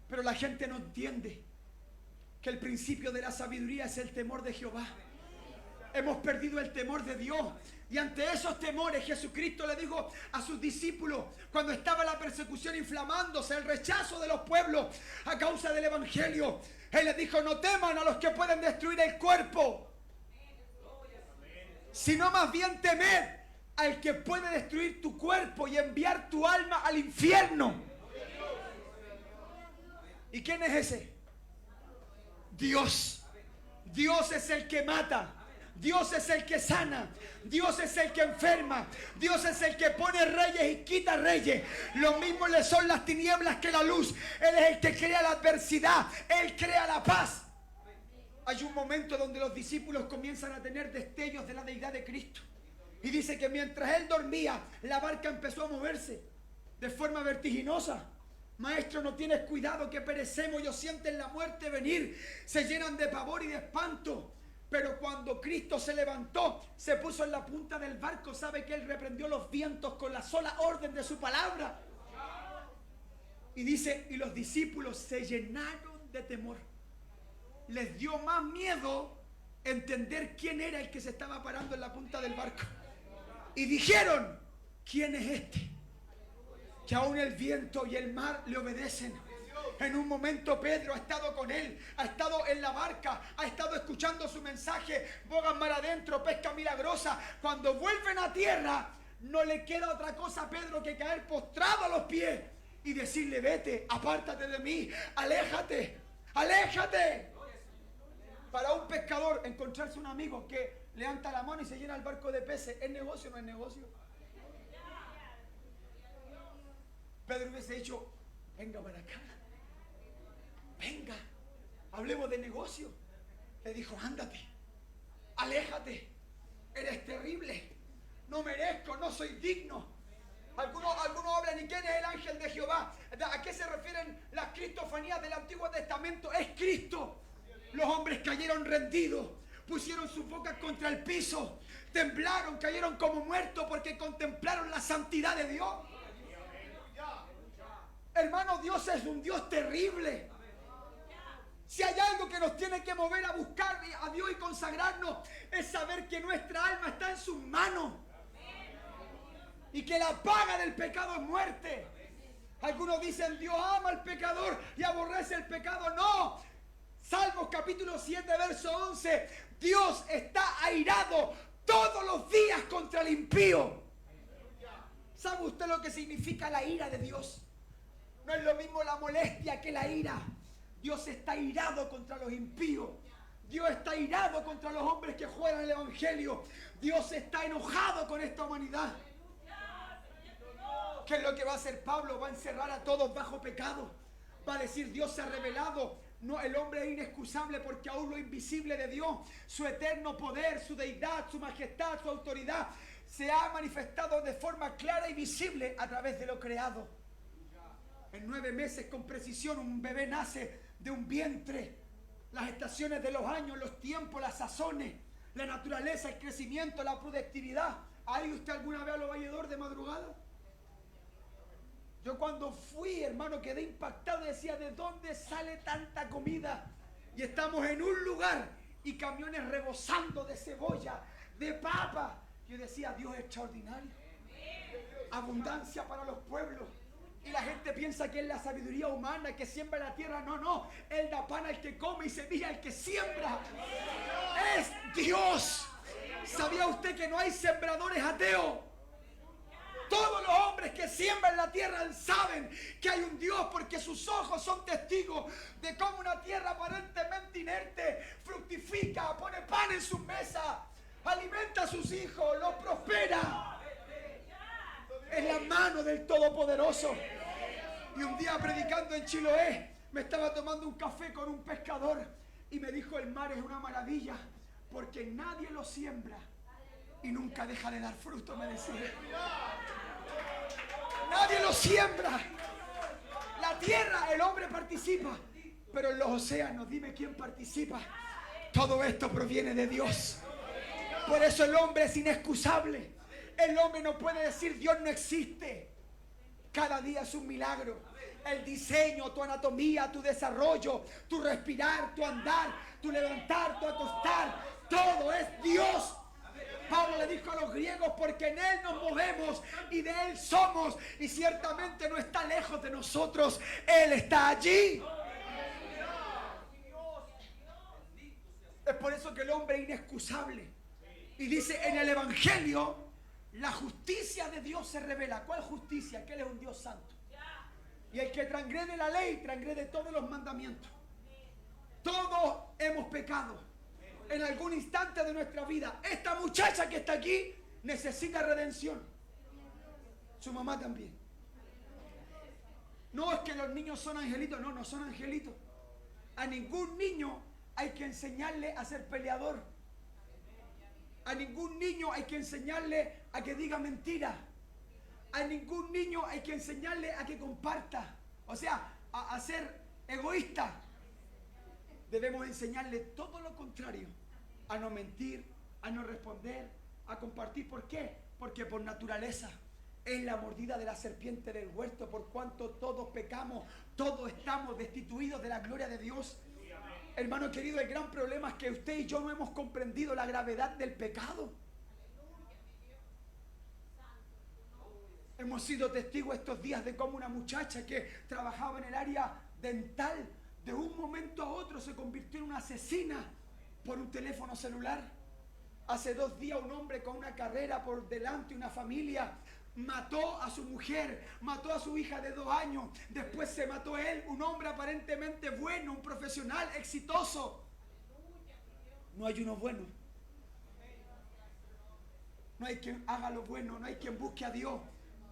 Pero la gente no entiende que el principio de la sabiduría es el temor de Jehová. Hemos perdido el temor de Dios. Y ante esos temores Jesucristo le dijo a sus discípulos, cuando estaba la persecución inflamándose, el rechazo de los pueblos a causa del Evangelio, Él les dijo, no teman a los que pueden destruir el cuerpo, sino más bien temed al que puede destruir tu cuerpo y enviar tu alma al infierno. ¿Y quién es ese? Dios. Dios es el que mata. Dios es el que sana. Dios es el que enferma. Dios es el que pone reyes y quita reyes. Lo mismo le son las tinieblas que la luz. Él es el que crea la adversidad. Él crea la paz. Hay un momento donde los discípulos comienzan a tener destellos de la deidad de Cristo. Y dice que mientras Él dormía, la barca empezó a moverse de forma vertiginosa. Maestro, no tienes cuidado que perecemos. Ellos sienten la muerte venir. Se llenan de pavor y de espanto. Pero cuando Cristo se levantó, se puso en la punta del barco, sabe que Él reprendió los vientos con la sola orden de su palabra. Y dice, y los discípulos se llenaron de temor. Les dio más miedo entender quién era el que se estaba parando en la punta del barco. Y dijeron, ¿quién es este? Que aún el viento y el mar le obedecen. En un momento Pedro ha estado con él, ha estado en la barca, ha estado escuchando su mensaje, bogan mar adentro, pesca milagrosa. Cuando vuelven a tierra, no le queda otra cosa a Pedro que caer postrado a los pies y decirle, vete, apártate de mí, aléjate, aléjate. Para un pescador, encontrarse un amigo que levanta la mano y se llena el barco de peces, ¿es negocio o no es negocio? Pedro hubiese dicho, venga para acá. Venga, hablemos de negocio. Le dijo, ándate, aléjate, eres terrible, no merezco, no soy digno. Algunos hablan, ¿y quién es el ángel de Jehová? ¿A qué se refieren las cristofanías del Antiguo Testamento? Es Cristo. Los hombres cayeron rendidos, pusieron sus bocas contra el piso, temblaron, cayeron como muertos porque contemplaron la santidad de Dios. Hermano, Dios es un Dios terrible. Si hay algo que nos tiene que mover a buscar a Dios y consagrarnos, es saber que nuestra alma está en sus manos. Y que la paga del pecado es muerte. Algunos dicen, Dios ama al pecador y aborrece el pecado. No. Salmos capítulo 7, verso 11. Dios está airado todos los días contra el impío. ¿Sabe usted lo que significa la ira de Dios? No es lo mismo la molestia que la ira. Dios está irado contra los impíos. Dios está irado contra los hombres que juegan el evangelio. Dios está enojado con esta humanidad. ¿Qué es lo que va a hacer Pablo? Va a encerrar a todos bajo pecado. Va a decir: Dios se ha revelado. No, el hombre es inexcusable porque aún lo invisible de Dios, su eterno poder, su deidad, su majestad, su autoridad, se ha manifestado de forma clara y visible a través de lo creado. En 9 meses, con precisión, un bebé nace de un vientre. Las estaciones de los años, los tiempos, las sazones, la naturaleza, el crecimiento, la productividad. ¿Ha ido usted alguna vez a los valledores de madrugada? Yo cuando fui, hermano, quedé impactado y decía: ¿de dónde sale tanta comida? Y estamos en un lugar y camiones rebosando de cebolla, de papa. Yo decía: Dios es extraordinario. Abundancia para los pueblos. Y la gente piensa que es la sabiduría humana que siembra la tierra. No, no. Él da pan al que come y semilla al que siembra. Es Dios. ¿Sabía usted que no hay sembradores ateos? Todos los hombres que siembran la tierra saben que hay un Dios, porque sus ojos son testigos de cómo una tierra aparentemente inerte fructifica, pone pan en sus mesas, alimenta a sus hijos, los prospera. Es la mano del Todopoderoso. Y un día, predicando en Chiloé, me estaba tomando un café con un pescador y me dijo: el mar es una maravilla porque nadie lo siembra y nunca deja de dar fruto, me decía. Nadie lo siembra. La tierra, el hombre participa, pero en los océanos, dime quién participa. Todo esto proviene de Dios. Por eso el hombre es inexcusable. El hombre no puede decir: Dios no existe. Cada día es un milagro. El diseño, tu anatomía, tu desarrollo, tu respirar, tu andar, tu levantar, tu acostar, todo es Dios. Pablo le dijo a los griegos: porque en Él nos movemos y de Él somos. Y ciertamente no está lejos de nosotros. Él está allí. Es por eso que el hombre es inexcusable. Y dice en el Evangelio: la justicia de Dios se revela. ¿Cuál justicia? Que Él es un Dios santo. Y el que transgrede la ley, transgrede todos los mandamientos. Todos hemos pecado en algún instante de nuestra vida. Esta muchacha que está aquí necesita redención. Su mamá también. No es que los niños son angelitos. No, no son angelitos. A ningún niño hay que enseñarle a ser peleador. A ningún niño hay que enseñarle a que diga mentira. A ningún niño hay que enseñarle a que comparta. O sea, a ser egoísta. Debemos enseñarle todo lo contrario. A no mentir, a no responder, a compartir. ¿Por qué? Porque por naturaleza es la mordida de la serpiente del huerto. Por cuanto todos pecamos, todos estamos destituidos de la gloria de Dios. Hermano querido, el gran problema es que usted y yo no hemos comprendido la gravedad del pecado. Hemos sido testigos estos días de cómo una muchacha que trabajaba en el área dental, de un momento a otro se convirtió en una asesina por un teléfono celular. Hace 2 días un hombre con una carrera por delante, una familia, mató a su mujer, mató a su hija de 2 años, después se mató él, un hombre aparentemente bueno, un profesional exitoso. No hay uno bueno. No hay quien haga lo bueno, no hay quien busque a Dios.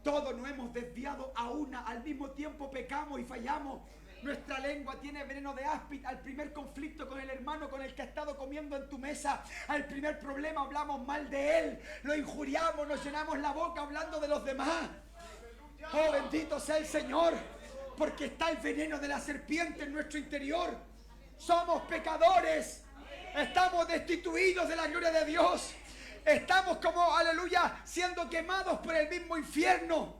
Todos nos hemos desviado a una, al mismo tiempo pecamos y fallamos. Nuestra lengua tiene veneno de áspid. Al primer conflicto con el hermano con el que ha estado comiendo en tu mesa, al primer problema hablamos mal de él, lo injuriamos, nos llenamos la boca hablando de los demás. Oh, bendito sea el Señor, porque está el veneno de la serpiente en nuestro interior. Somos pecadores, estamos destituidos de la gloria de Dios. Estamos como, aleluya, siendo quemados por el mismo infierno.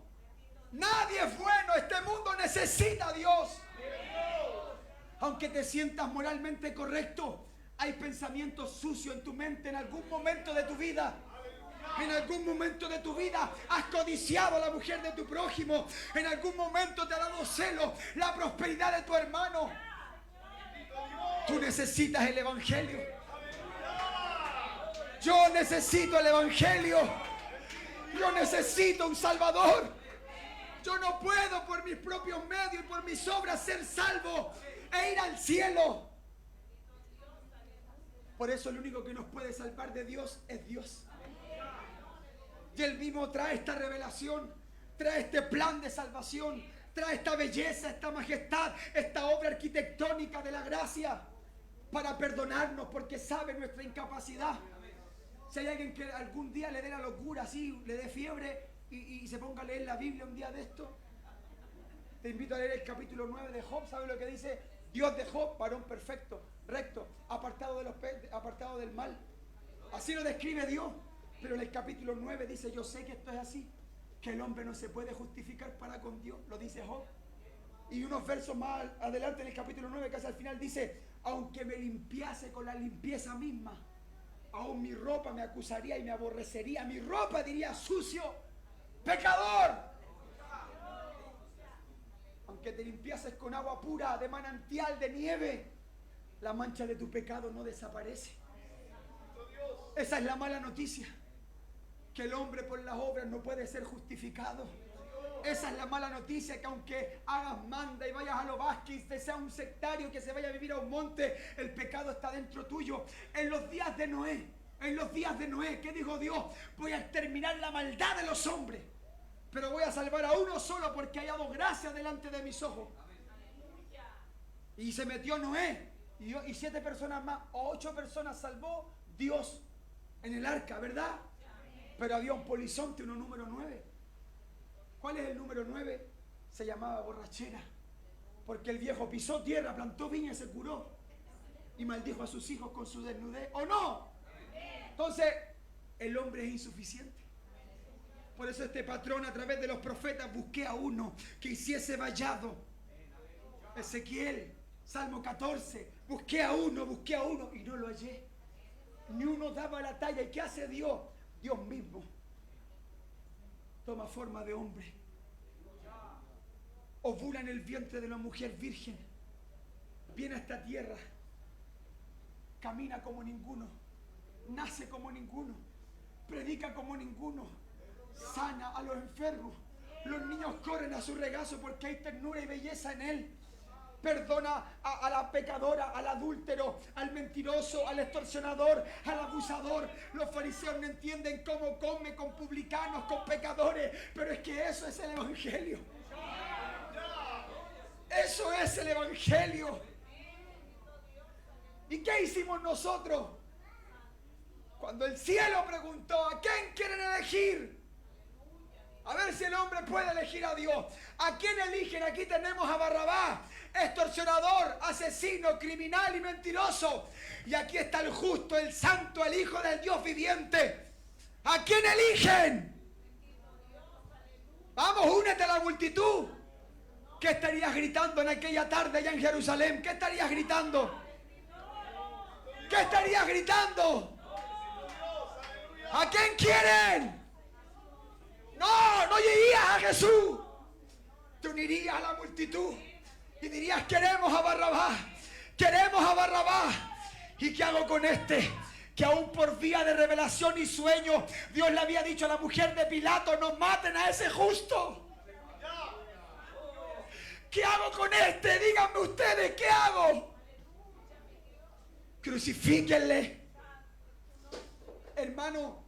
Nadie es bueno, este mundo necesita a Dios. Aunque te sientas moralmente correcto, hay pensamientos sucios en tu mente en algún momento de tu vida. En algún momento de tu vida has codiciado a la mujer de tu prójimo. En algún momento te ha dado celo la prosperidad de tu hermano. Tú necesitas el Evangelio. Yo necesito el Evangelio. Yo necesito un Salvador. Yo no puedo por mis propios medios y por mis obras ser salvo e ir al cielo. Por eso el único que nos puede salvar de Dios es Dios. Y Él mismo trae esta revelación, trae este plan de salvación, trae esta belleza, esta majestad, esta obra arquitectónica de la gracia para perdonarnos porque sabe nuestra incapacidad. Si hay alguien que algún día le dé la locura, así, le dé fiebre y se ponga a leer la Biblia un día de esto, te invito a leer el capítulo 9 de Job. ¿Sabe lo que dice? Dios de Job, varón perfecto, recto, apartado del mal. Así lo describe Dios. Pero en el capítulo 9 dice, yo sé que esto es así, que el hombre no se puede justificar para con Dios, lo dice Job. Y unos versos más adelante en el capítulo 9, casi al final, dice, aunque me limpiase con la limpieza misma, aún mi ropa me acusaría y me aborrecería. Mi ropa diría, sucio, pecador. Aunque te limpiases con agua pura, de manantial, de nieve, la mancha de tu pecado no desaparece. Esa es la mala noticia, que el hombre por las obras no puede ser justificado. Esa es la mala noticia, que aunque hagas manda y vayas a los Vázquez, te sea un sectario que se vaya a vivir a un monte, el pecado está dentro tuyo. En los días de Noé, ¿qué dijo Dios? Voy a exterminar la maldad de los hombres, pero voy a salvar a uno solo porque he hallado gracia delante de mis ojos. Y se metió Noé y 7 personas más, o 8 personas salvó Dios en el arca, ¿verdad? Pero había un polizonte, uno número 9. ¿Cuál es el número 9? Se llamaba borrachera. Porque el viejo pisó tierra, plantó viña y se curó. Y maldijo a sus hijos con su desnudez. ¿O no? Entonces, el hombre es insuficiente. Por eso este patrón a través de los profetas busqué a uno que hiciese vallado. Ezequiel, Salmo 14. Busqué a uno y no lo hallé. Ni uno daba la talla. ¿Y qué hace Dios? Dios mismo toma forma de hombre, ovula en el vientre de una mujer virgen, viene a esta tierra, camina como ninguno, nace como ninguno, predica como ninguno, sana a los enfermos, los niños corren a su regazo porque hay ternura y belleza en él. Perdona a la pecadora, al adúltero, al mentiroso, al extorsionador, al abusador. Los fariseos no entienden cómo come con publicanos, con pecadores, pero es que eso es el evangelio. Eso es el evangelio. ¿Y qué hicimos nosotros? Cuando el cielo preguntó, ¿a quién quieren elegir? A ver si el hombre puede elegir a Dios. ¿A quién eligen? Aquí tenemos a Barrabás, extorsionador, asesino, criminal y mentiroso. Y aquí está el justo, el santo, el Hijo del Dios viviente. ¿A quién eligen? Vamos, únete a la multitud. ¿Qué estarías gritando en aquella tarde allá en Jerusalén? ¿Qué estarías gritando? ¿Qué estarías gritando? ¿A quién quieren? No irías a Jesús. Te unirías a la multitud y dirías, queremos a Barrabás, queremos a Barrabás. ¿Y qué hago con este? Que aún por vía de revelación y sueño, Dios le había dicho a la mujer de Pilato, no maten a ese justo. ¿Qué hago con este? Díganme ustedes, ¿qué hago? Crucifíquenle. Hermano,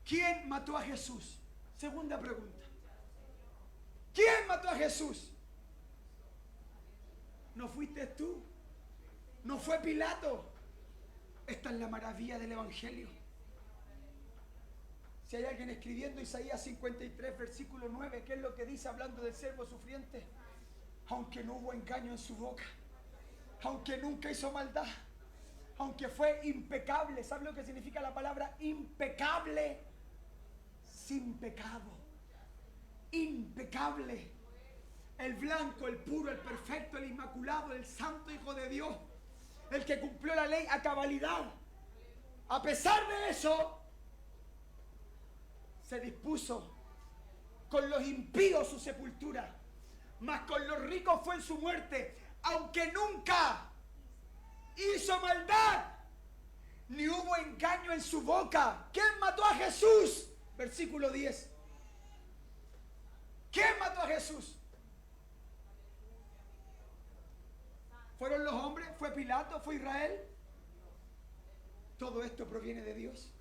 ¿quién mató a Jesús? Segunda pregunta. ¿Quién mató a Jesús? ¿No fuiste tú? ¿No fue Pilato? Esta es la maravilla del evangelio. Si hay alguien escribiendo Isaías 53, versículo 9, ¿qué es lo que dice hablando del siervo sufriente? Aunque no hubo engaño en su boca, aunque nunca hizo maldad, aunque fue impecable. ¿Sabe lo que significa la palabra impecable? Sin pecado. Impecable. El blanco, el puro, el perfecto, el inmaculado, el santo Hijo de Dios, el que cumplió la ley a cabalidad. A pesar de eso, se dispuso con los impíos su sepultura, mas con los ricos fue en su muerte, aunque nunca hizo maldad, ni hubo engaño en su boca. ¿Quién mató a Jesús? Versículo 10. ¿Quién mató a Jesús? ¿Fueron los hombres? ¿Fue Pilato? ¿Fue Israel? Todo esto proviene de Dios.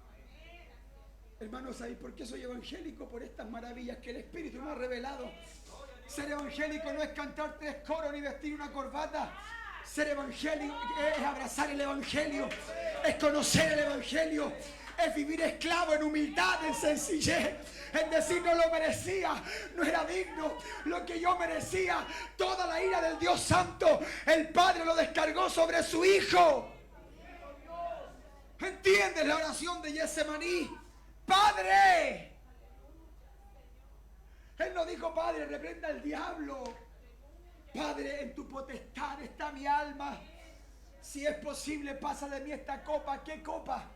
Hermanos, ¿sabéis por qué soy evangélico? Por estas maravillas que el Espíritu me ha revelado. Ser evangélico no es cantar 3 coros ni vestir una corbata. Ser evangélico es abrazar el evangelio, es conocer el evangelio, es vivir esclavo en humildad, en sencillez, en decir no lo merecía, no era digno, lo que yo merecía, toda la ira del Dios Santo, el Padre lo descargó sobre su Hijo. ¿Entiendes la oración de Getsemaní? Padre. Él no dijo, Padre, reprenda al diablo. Padre, en tu potestad está mi alma. Si es posible, pasa de mí esta copa. ¿Qué copa?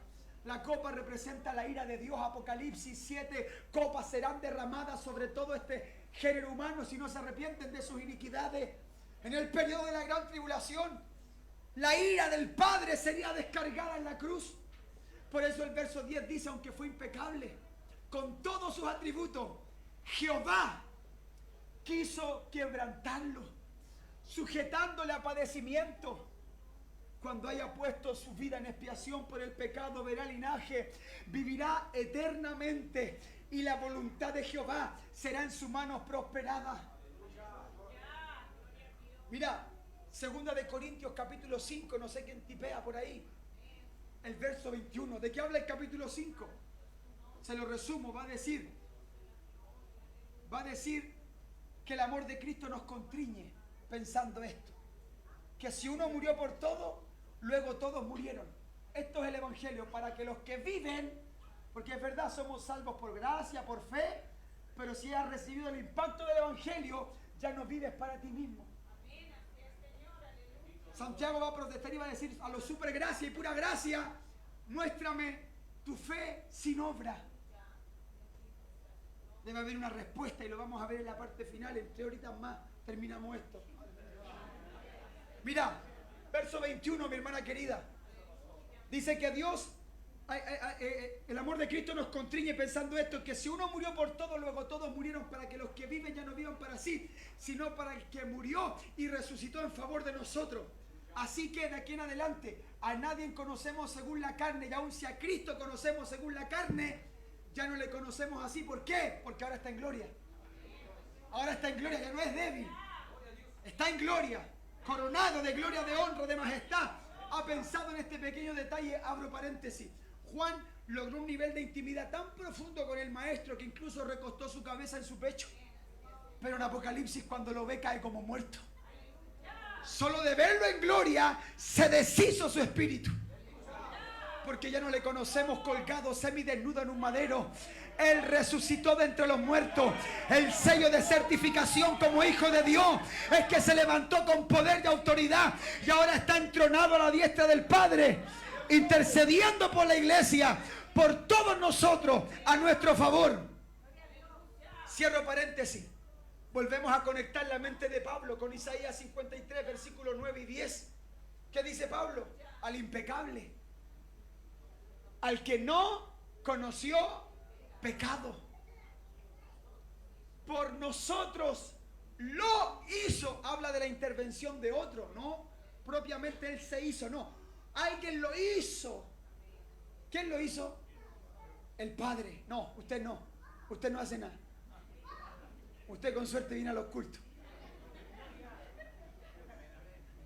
La copa representa la ira de Dios. Apocalipsis 7 copas serán derramadas sobre todo este género humano si no se arrepienten de sus iniquidades. En el periodo de la gran tribulación, la ira del Padre sería descargada en la cruz. Por eso el verso 10 dice, aunque fue impecable, con todos sus atributos, Jehová quiso quebrantarlo, sujetándole a padecimiento. Cuando haya puesto su vida en expiación por el pecado, verá linaje, vivirá eternamente, y la voluntad de Jehová será en sus manos prosperada. Mira, 2 de Corintios capítulo 5, no sé quién tipea por ahí, el verso 21. ¿De qué habla el capítulo 5? Se lo resumo, va a decir que el amor de Cristo nos constriñe pensando esto, que si uno murió por todo, luego todos murieron. Esto es el evangelio, para que los que viven, porque es verdad, somos salvos por gracia, por fe, pero si has recibido el impacto del evangelio, ya no vives para ti mismo. Santiago va a protestar y va a decir a los super gracia y pura gracia, muéstrame tu fe sin obra. Debe haber una respuesta y lo vamos a ver en la parte final. En 3 horitas más terminamos esto. Mira, verso 21, mi hermana querida. Dice que Dios, el amor de Cristo nos constriñe pensando esto, que si uno murió por todo, luego todos murieron, para que los que viven ya no vivan para sí, sino para el que murió y resucitó en favor de nosotros. Así que de aquí en adelante a nadie conocemos según la carne, y aun si a Cristo conocemos según la carne, ya no le conocemos así. ¿Por qué? Porque ahora está en gloria. Ahora está en gloria, ya no es débil. Está en gloria, coronado de gloria, de honra, de majestad. Ha pensado en este pequeño detalle, abro paréntesis. Juan logró un nivel de intimidad tan profundo con el Maestro que incluso recostó su cabeza en su pecho. Pero en Apocalipsis, cuando lo ve, cae como muerto. Solo de verlo en gloria se deshizo su espíritu, porque ya no le conocemos colgado semidesnudo en un madero. Él resucitó de entre los muertos. El sello de certificación como hijo de Dios es que se levantó con poder y autoridad y ahora está entronado a la diestra del Padre, intercediendo por la iglesia, por todos nosotros, a nuestro favor. Cierro paréntesis. Volvemos a conectar la mente de Pablo con Isaías 53, versículos 9 y 10. ¿Qué dice Pablo? Al impecable, al que no conoció pecado, por nosotros lo hizo. Habla de la intervención de otro, no propiamente él se hizo, no, alguien lo hizo. ¿Quién lo hizo? El Padre. No, usted no hace nada. Usted con suerte viene a los cultos.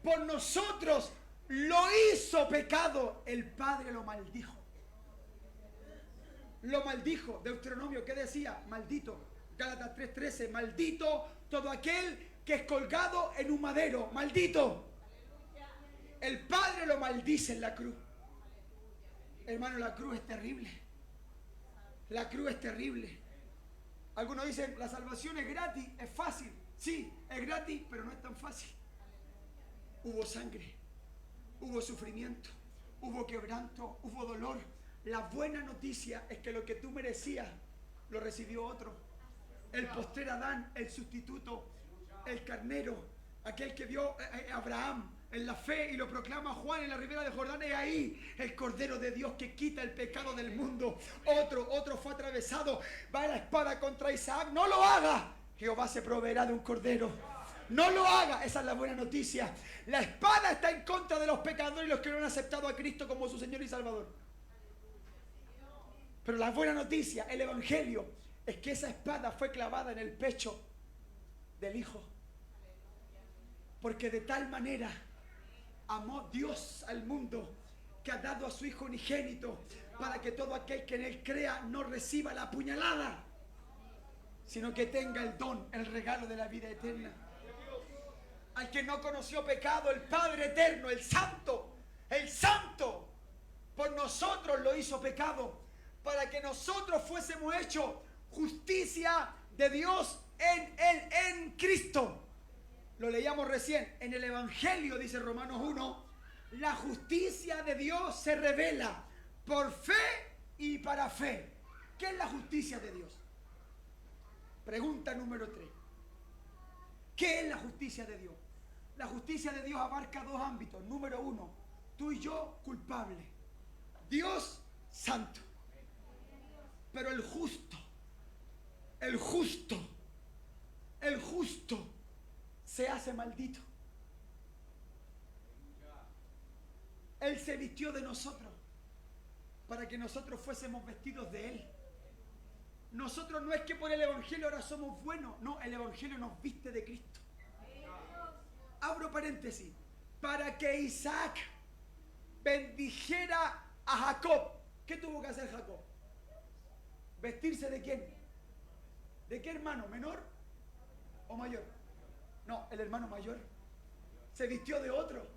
Por nosotros lo hizo pecado. El Padre lo maldijo. Lo maldijo. Deuteronomio, ¿qué decía? Maldito. Gálatas 3:13. Maldito todo aquel que es colgado en un madero. Maldito. El Padre lo maldice en la cruz. Hermano, la cruz es terrible. La cruz es terrible. Algunos dicen, la salvación es gratis, es fácil. Sí, es gratis, pero no es tan fácil. Hubo sangre, hubo sufrimiento, hubo quebranto, hubo dolor. La buena noticia es que lo que tú merecías, lo recibió otro. El postrer Adán, el sustituto, el carnero, aquel que vio a Abraham en la fe y lo proclama Juan en la ribera de Jordán. Es ahí el Cordero de Dios que quita el pecado del mundo. Otro fue atravesado. Va la espada contra Isaac. No lo haga. Jehová se proveerá de un cordero. No lo haga, esa es la buena noticia. La espada está en contra de los pecadores y los que no han aceptado a Cristo como su Señor y Salvador. Pero la buena noticia, el Evangelio, es que esa espada fue clavada en el pecho del Hijo. Porque de tal manera amó Dios al mundo que ha dado a su Hijo unigénito para que todo aquel que en Él crea no reciba la puñalada, sino que tenga el don, el regalo de la vida eterna. Al que no conoció pecado, el Padre eterno, el Santo, por nosotros lo hizo pecado, para que nosotros fuésemos hechos justicia de Dios en Él, en Cristo. Lo leíamos recién en el Evangelio, dice Romanos 1, la justicia de Dios se revela por fe y para fe. ¿Qué es la justicia de Dios? Pregunta número 3. ¿Qué es la justicia de Dios? La justicia de Dios abarca dos ámbitos. Número 1, tú y yo culpables. Dios santo. Pero el justo se hace maldito. Él se vistió de nosotros para que nosotros fuésemos vestidos de Él. Nosotros no es que por el Evangelio ahora somos buenos, no, el Evangelio nos viste de Cristo. Abro paréntesis, para que Isaac bendijera a Jacob. ¿Qué tuvo que hacer Jacob? ¿Vestirse de quién? ¿De qué hermano? ¿Menor o mayor? No, el hermano mayor se vistió de otro.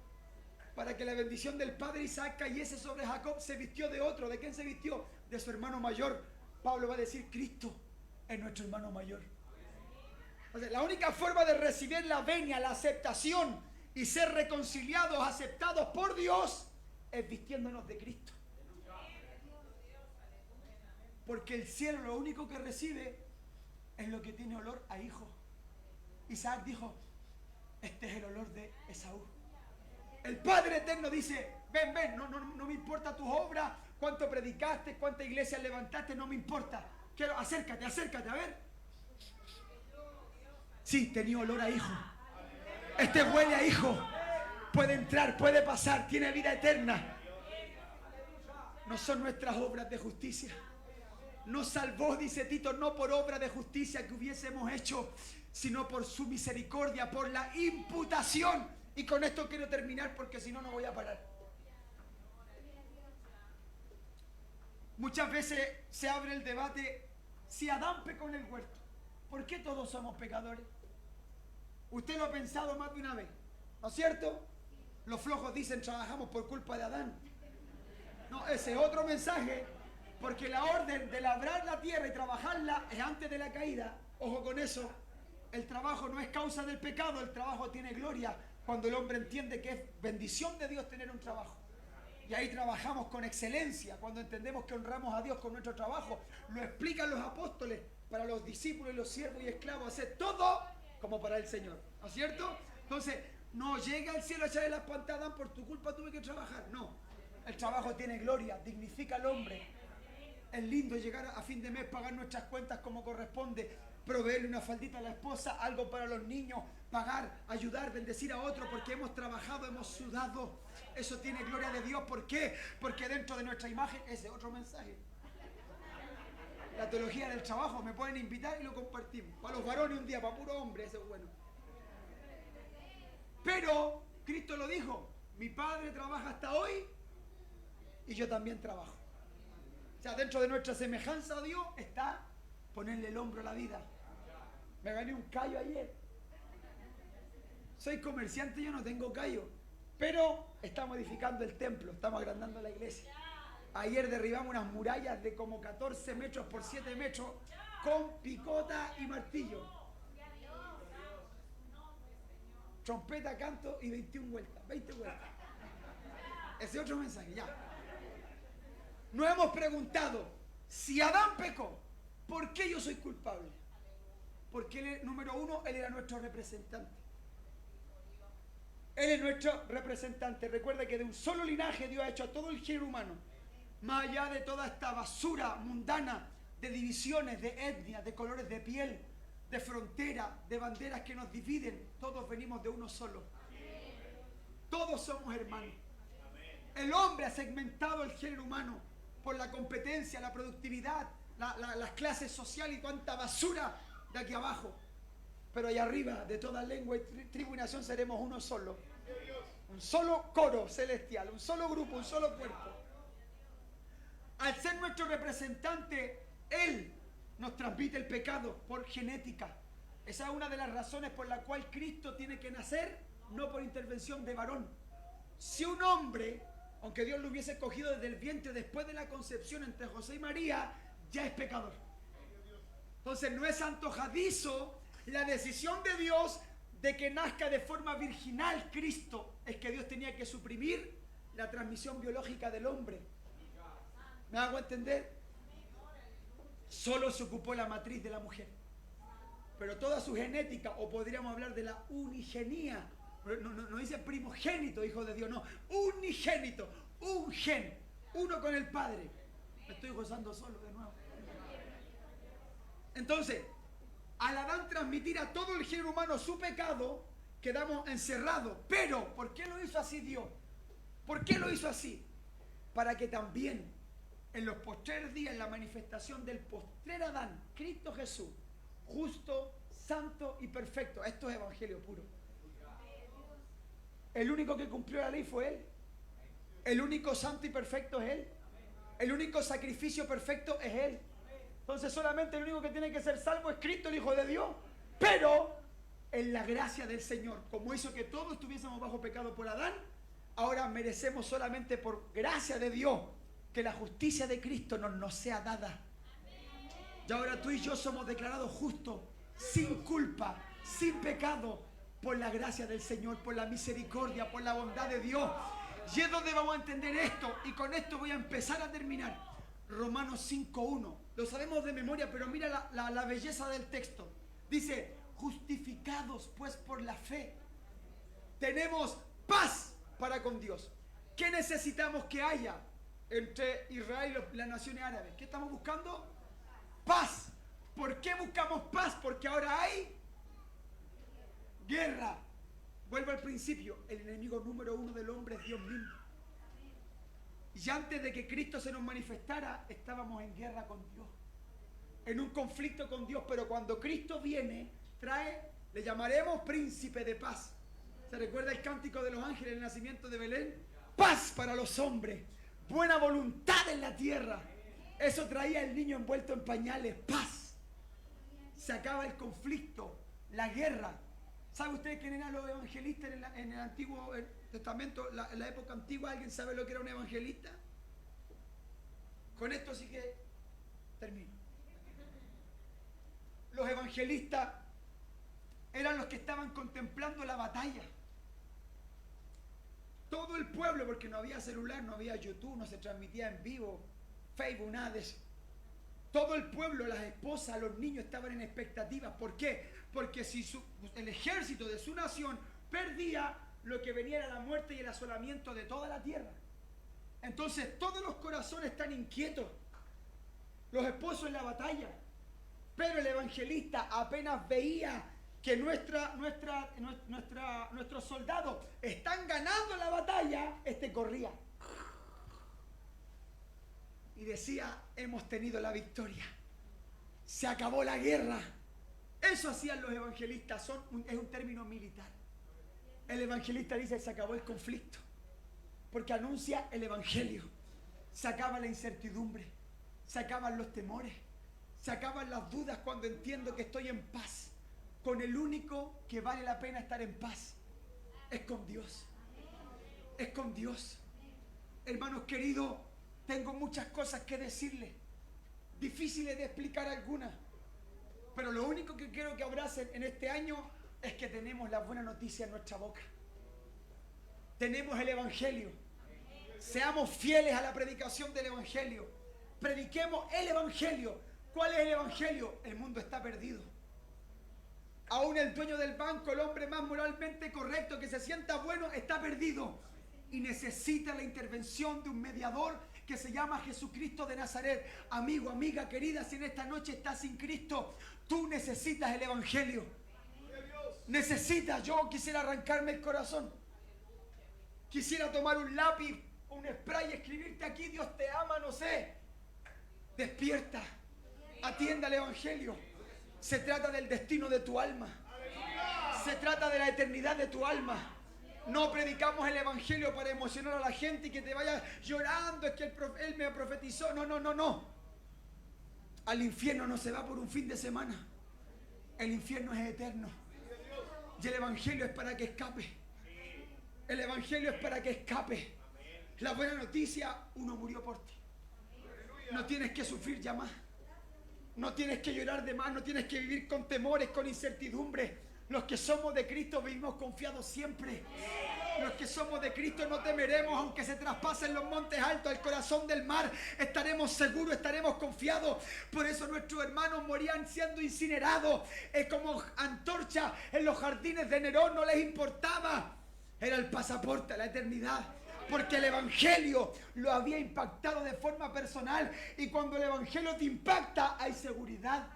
Para que la bendición del padre Isaac cayese sobre Jacob, se vistió de otro. ¿De quién se vistió? De su hermano mayor. Pablo va a decir, Cristo es nuestro hermano mayor. O sea, la única forma de recibir la venia, la aceptación y ser reconciliados, aceptados por Dios, es vistiéndonos de Cristo. Porque el cielo lo único que recibe es lo que tiene olor a hijo. Isaac dijo, este es el olor de Esaú. El Padre Eterno dice, ven, no me importa tus obras, cuánto predicaste, cuántas iglesias levantaste, no me importa. Quiero, acércate, a ver. Sí, tenía olor a hijo. Este huele a hijo. Puede entrar, puede pasar, tiene vida eterna. No son nuestras obras de justicia. Nos salvó, dice Tito, no por obra de justicia que hubiésemos hecho, sino por su misericordia, por la imputación. Y con esto quiero terminar porque si no, no voy a parar. Muchas veces se abre el debate si Adán pecó en el huerto. ¿Por qué todos somos pecadores? Usted lo ha pensado más de una vez, ¿no es cierto? Los flojos dicen trabajamos por culpa de Adán. No, ese es otro mensaje, porque la orden de labrar la tierra y trabajarla es antes de la caída. Ojo con eso, el trabajo no es causa del pecado, el trabajo tiene gloria cuando el hombre entiende que es bendición de Dios tener un trabajo. Y ahí trabajamos con excelencia, cuando entendemos que honramos a Dios con nuestro trabajo. Lo explican los apóstoles, para los discípulos y los siervos y esclavos, hacer todo como para el Señor, ¿no es cierto? Entonces, no llega al cielo a echarle las pantadas, por tu culpa tuve que trabajar. No, el trabajo tiene gloria, dignifica al hombre. Es lindo llegar a fin de mes, pagar nuestras cuentas como corresponde, proveerle una faldita a la esposa, algo para los niños, pagar, ayudar, bendecir a otro, porque hemos trabajado, hemos sudado. Eso tiene gloria de Dios. ¿Por qué? Porque dentro de nuestra imagen, ese es otro mensaje. La teología del trabajo, me pueden invitar y lo compartimos. Para los varones un día, para puro hombre, eso es bueno. Pero Cristo lo dijo, mi Padre trabaja hasta hoy y yo también trabajo. O sea, dentro de nuestra semejanza a Dios está ponerle el hombro a la vida. Me gané un callo ayer. Soy comerciante, yo no tengo callo. Pero estamos edificando el templo, estamos agrandando la iglesia. Ayer derribamos unas murallas de como 14 metros por 7 metros con picota y martillo. Trompeta, canto y 21 vueltas, 20 vueltas. Ese es otro mensaje, ya. Nos hemos preguntado, si Adán pecó, ¿por qué yo soy culpable? Porque él, número uno, él era nuestro representante. Él es nuestro representante. Recuerda que de un solo linaje Dios ha hecho a todo el género humano. Más allá de toda esta basura mundana de divisiones, de etnias, de colores de piel, de frontera, de banderas que nos dividen. Todos venimos de uno solo. Todos somos hermanos. El hombre ha segmentado el género humano por la competencia, la productividad, las clases sociales y cuánta basura de aquí abajo. Pero allá arriba, de toda lengua y tribu y nación, seremos uno solo. Un solo coro celestial, un solo grupo, un solo cuerpo. Al ser nuestro representante, Él nos transmite el pecado por genética. Esa es una de las razones por la cual Cristo tiene que nacer, no por intervención de varón. Si un hombre, aunque Dios lo hubiese cogido desde el vientre después de la concepción entre José y María, ya es pecador. Entonces no es antojadizo la decisión de Dios de que nazca de forma virginal Cristo. Es que Dios tenía que suprimir la transmisión biológica del hombre. ¿Me hago entender? Solo se ocupó la matriz de la mujer. Pero toda su genética, o podríamos hablar de la unigenía, no dice primogénito, hijo de Dios, no, unigénito, un gen, uno con el Padre. Me estoy gozando solo de nuevo. Entonces, al Adán transmitir a todo el género humano su pecado, quedamos encerrados. Pero, ¿por qué lo hizo así Dios? ¿Por qué lo hizo así? Para que también en los postreros días, en la manifestación del postrer Adán, Cristo Jesús, justo, santo y perfecto. Esto es evangelio puro. El único que cumplió la ley fue Él. El único santo y perfecto es Él. El único sacrificio perfecto es Él. Entonces solamente el único que tiene que ser salvo es Cristo, el Hijo de Dios. Pero en la gracia del Señor, como hizo que todos estuviésemos bajo pecado por Adán, ahora merecemos solamente por gracia de Dios que la justicia de Cristo nos sea dada. Y ahora tú y yo somos declarados justos, sin culpa, sin pecado, por la gracia del Señor, por la misericordia, por la bondad de Dios. Y es donde vamos a entender esto, y con esto voy a empezar a terminar. Romanos 5:1. Lo sabemos de memoria, pero mira la belleza del texto. Dice, justificados pues por la fe, tenemos paz para con Dios. ¿Qué necesitamos que haya entre Israel y las naciones árabes? ¿Qué estamos buscando? Paz. ¿Por qué buscamos paz? Porque ahora hay guerra. Vuelvo al principio. El enemigo número uno del hombre es Dios mismo. Y antes de que Cristo se nos manifestara, estábamos en guerra con Dios, en un conflicto con Dios. Pero cuando Cristo viene, le llamaremos príncipe de paz. ¿Se recuerda el cántico de los ángeles, el nacimiento de Belén? Paz para los hombres, buena voluntad en la tierra. Eso traía el niño envuelto en pañales, paz. Se acaba el conflicto, la guerra. ¿Sabe usted quién eran los evangelistas en el Antiguo Testamento, en la época antigua? ¿Alguien sabe lo que era un evangelista? Con esto sí que termino. Los evangelistas eran los que estaban contemplando la batalla. Todo el pueblo, porque no había celular, no había YouTube, no se transmitía en vivo, Facebook, nada de eso. Todo el pueblo, las esposas, los niños estaban en expectativas. ¿Por qué? Porque si el ejército de su nación perdía, lo que venía era la muerte y el asolamiento de toda la tierra. Entonces todos los corazones están inquietos, los esposos en la batalla. Pero el evangelista apenas veía que nuestros soldados están ganando la batalla, corría y decía, hemos tenido la victoria, se acabó la guerra. Eso hacían los evangelistas, es un término militar. El evangelista dice, se acabó el conflicto, porque anuncia el evangelio. Se acaba la incertidumbre, se acaban los temores, se acaban las dudas cuando entiendo que estoy en paz. Con el único que vale la pena estar en paz, es con Dios. Es con Dios. Hermanos queridos, tengo muchas cosas que decirles, difíciles de explicar algunas, pero lo único que quiero que abracen en este año es que tenemos la buena noticia en nuestra boca. Tenemos el evangelio. Seamos fieles a la predicación del evangelio. Prediquemos el evangelio. ¿Cuál es el evangelio? El mundo está perdido. Aún el dueño del banco, el hombre más moralmente correcto, que se sienta bueno, está perdido y necesita la intervención de un mediador que se llama Jesucristo de Nazaret. Amigo, amiga querida, si en esta noche estás sin Cristo, Tú necesitas el Evangelio. Necesitas. Yo quisiera arrancarme el corazón. Quisiera tomar un lápiz, un spray y escribirte aquí: Dios te ama, no sé. Despierta. Atienda al Evangelio. Se trata del destino de tu alma. Se trata de la eternidad de tu alma. No predicamos el Evangelio para emocionar a la gente y que te vaya llorando. Es que él me profetizó. No, no, no, no. Al infierno no se va por un fin de semana. El infierno es eterno. Y el Evangelio es para que escape. El Evangelio es para que escape. La buena noticia: uno murió por ti. No tienes que sufrir ya más. No tienes que llorar de más. No tienes que vivir con temores, con incertidumbre. Los que somos de Cristo vivimos confiados siempre. Los que somos de Cristo no temeremos, aunque se traspasen los montes altos, el corazón del mar. Estaremos seguros, estaremos confiados. Por eso nuestros hermanos morían siendo incinerados como antorcha en los jardines de Nerón. No les importaba. Era el pasaporte a la eternidad. Porque el Evangelio lo había impactado de forma personal. Y cuando el Evangelio te impacta, hay seguridad,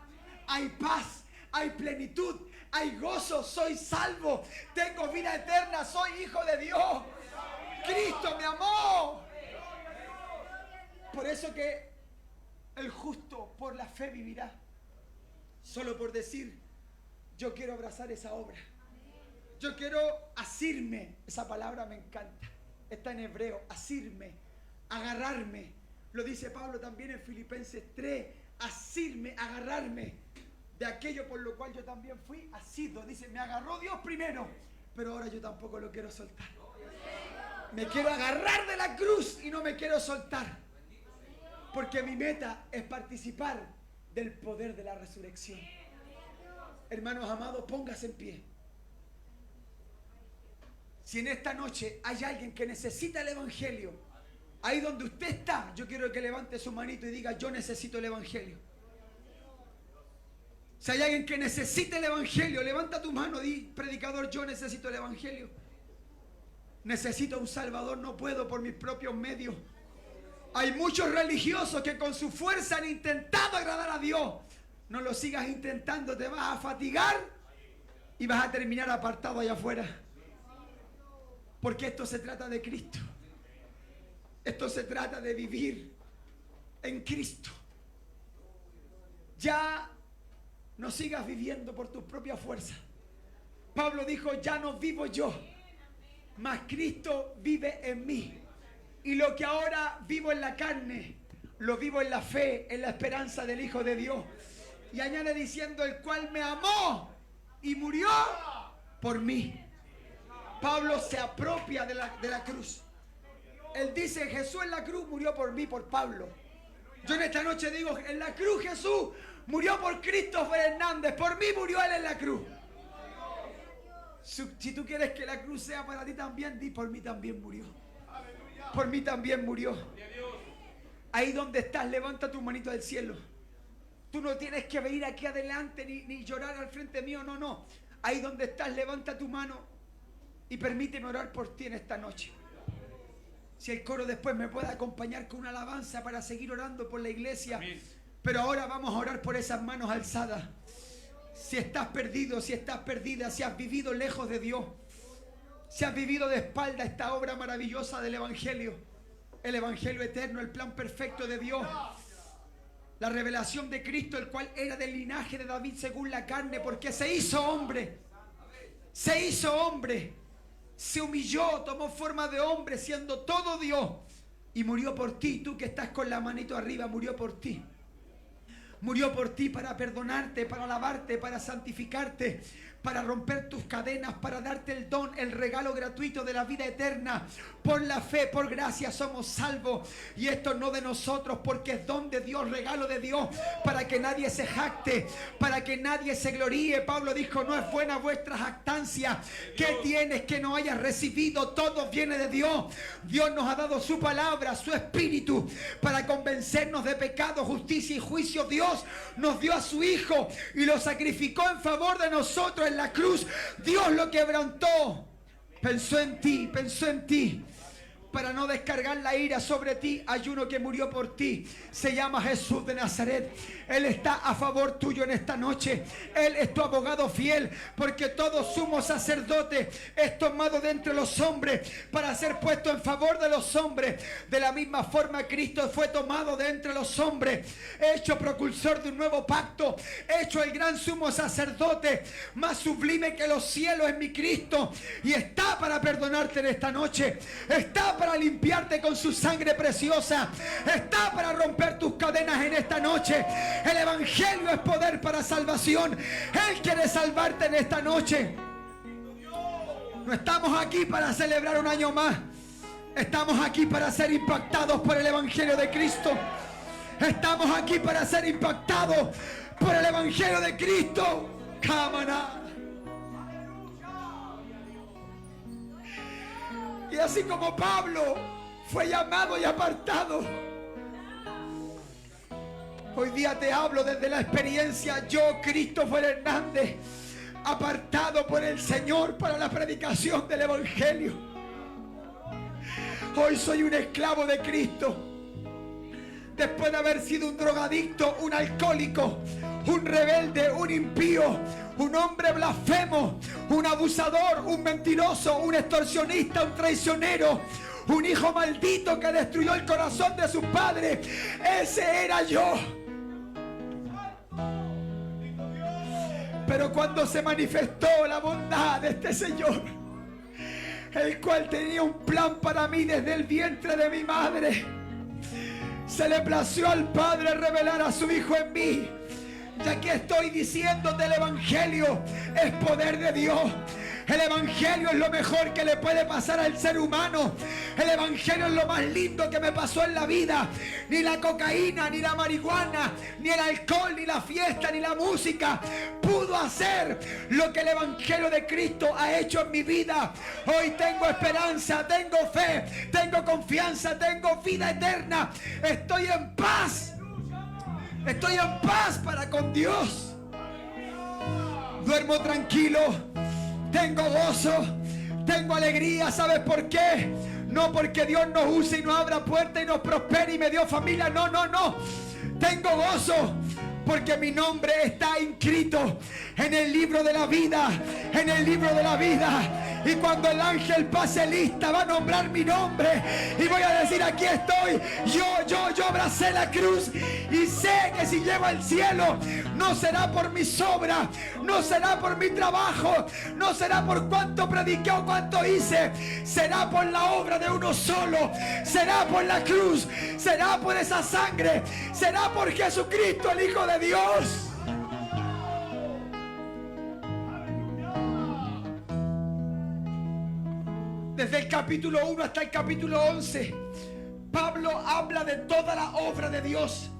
hay paz, hay plenitud, hay gozo. Soy salvo, tengo vida eterna, soy hijo de Dios. Cristo me amó. Por eso que el justo por la fe vivirá. Solo por decir: yo quiero abrazar esa obra. Yo quiero asirme. Esa palabra me encanta. Está en hebreo: asirme, agarrarme. Lo dice Pablo también en Filipenses 3. Asirme, agarrarme de aquello por lo cual yo también fui asido. Dice: me agarró Dios primero, pero ahora yo tampoco lo quiero soltar. Me quiero agarrar de la cruz y no me quiero soltar. Porque mi meta es participar del poder de la resurrección. Hermanos amados, póngase en pie. Si en esta noche hay alguien que necesita el Evangelio, ahí donde usted está, yo quiero que levante su manito y diga: yo necesito el Evangelio. Si hay alguien que necesita el Evangelio, levanta tu mano y di: predicador, yo necesito el Evangelio. Necesito un Salvador, no puedo por mis propios medios. Hay muchos religiosos que con su fuerza han intentado agradar a Dios. No lo sigas intentando, te vas a fatigar y vas a terminar apartado allá afuera. Porque esto se trata de Cristo. Esto se trata de vivir en Cristo. Ya no sigas viviendo por tus propias fuerzas. Pablo dijo: ya no vivo yo, mas Cristo vive en mí. Y lo que ahora vivo en la carne, lo vivo en la fe, en la esperanza del Hijo de Dios. Y añade diciendo: el cual me amó y murió por mí. Pablo se apropia de la cruz. Él dice: Jesús en la cruz murió por mí, por Pablo. Yo en esta noche digo: en la cruz Jesús murió por Christopher Hernández. Por mí murió Él en la cruz. Si tú quieres que la cruz sea para ti también, di: por mí también murió. Por mí también murió. Ahí donde estás, levanta tu manito al cielo. Tú no tienes que venir aquí adelante ni llorar al frente mío, no, no. Ahí donde estás, levanta tu mano y permíteme orar por ti en esta noche. Si el coro después me puede acompañar con una alabanza para seguir orando por la iglesia. Amén. Pero ahora vamos a orar por esas manos alzadas. Si estás perdido, si estás perdida, si has vivido lejos de Dios, si has vivido de espalda esta obra maravillosa del Evangelio, el Evangelio eterno, el plan perfecto de Dios, la revelación de Cristo, el cual era del linaje de David según la carne, porque se hizo hombre, se humilló, tomó forma de hombre siendo todo Dios y murió por ti. Tú que estás con la manito arriba, murió por ti. Murió por ti para perdonarte, para lavarte, para santificarte, para romper tus cadenas, para darte el don, el regalo gratuito de la vida eterna. Por la fe, por gracia somos salvos. Y esto no de nosotros, porque es don de Dios, regalo de Dios, para que nadie se jacte, para que nadie se gloríe. Pablo dijo: no es buena vuestra jactancia. ¿Qué tienes que no hayas recibido? Todo viene de Dios. Dios nos ha dado su palabra, su espíritu, para convencernos de pecado, justicia y juicio. Dios nos dio a su Hijo y lo sacrificó en favor de nosotros en la cruz. Dios lo quebrantó. Pensó en ti, para no descargar la ira sobre ti, hay uno que murió por ti. Se llama Jesús de Nazaret. Él está a favor tuyo en esta noche. Él es tu abogado fiel, porque todo sumo sacerdote es tomado de entre los hombres para ser puesto en favor de los hombres. De la misma forma Cristo fue tomado de entre los hombres, hecho precursor de un nuevo pacto, hecho el gran sumo sacerdote, más sublime que los cielos en mi Cristo, y está para perdonarte en esta noche. Está para limpiarte con su sangre preciosa. Está para romper tus cadenas en esta noche. El evangelio es poder para salvación. Él quiere salvarte en esta noche. No estamos aquí para celebrar un año más. Estamos aquí para ser impactados por el evangelio de Cristo. Estamos aquí para ser impactados por el evangelio de Cristo. Cámara. Y así como Pablo fue llamado y apartado, hoy día te hablo desde la experiencia. Yo, Christopher Hernández, apartado por el Señor para la predicación del evangelio. Hoy soy un esclavo de Cristo. Después de haber sido un drogadicto, un alcohólico, un rebelde, un impío, un hombre blasfemo, un abusador, un mentiroso, un extorsionista, un traicionero, un hijo maldito que destruyó el corazón de sus padres. Ese era yo. Pero cuando se manifestó la bondad de este Señor, el cual tenía un plan para mí desde el vientre de mi madre, se le plació al Padre revelar a su Hijo en mí. Ya que estoy diciéndote, el evangelio es poder de Dios. El evangelio es lo mejor que le puede pasar al ser humano. El evangelio es lo más lindo que me pasó en la vida. Ni la cocaína, ni la marihuana, ni el alcohol, ni la fiesta, ni la música pudo hacer lo que el evangelio de Cristo ha hecho en mi vida. Hoy tengo esperanza, tengo fe, tengo confianza, tengo vida eterna. Estoy en paz. Estoy en paz para con Dios. Duermo tranquilo. Tengo gozo. Tengo alegría. ¿Sabes por qué? No porque Dios nos use y nos abra puertas y nos prospere y me dio familia. No, no, no. Tengo gozo porque mi nombre está inscrito en el libro de la vida. En el libro de la vida. Y cuando el ángel pase lista, va a nombrar mi nombre. Y voy a decir, aquí estoy. Yo abracé la cruz. Y sé que si llego al cielo, no será por mis obras, no será por mi trabajo, no será por cuánto prediqué o cuánto hice. Será por la obra de uno solo. Será por la cruz. Será por esa sangre. Será por Jesucristo, el Hijo de Dios. Desde el capítulo 1 hasta el capítulo 11, Pablo habla de toda la obra de Dios,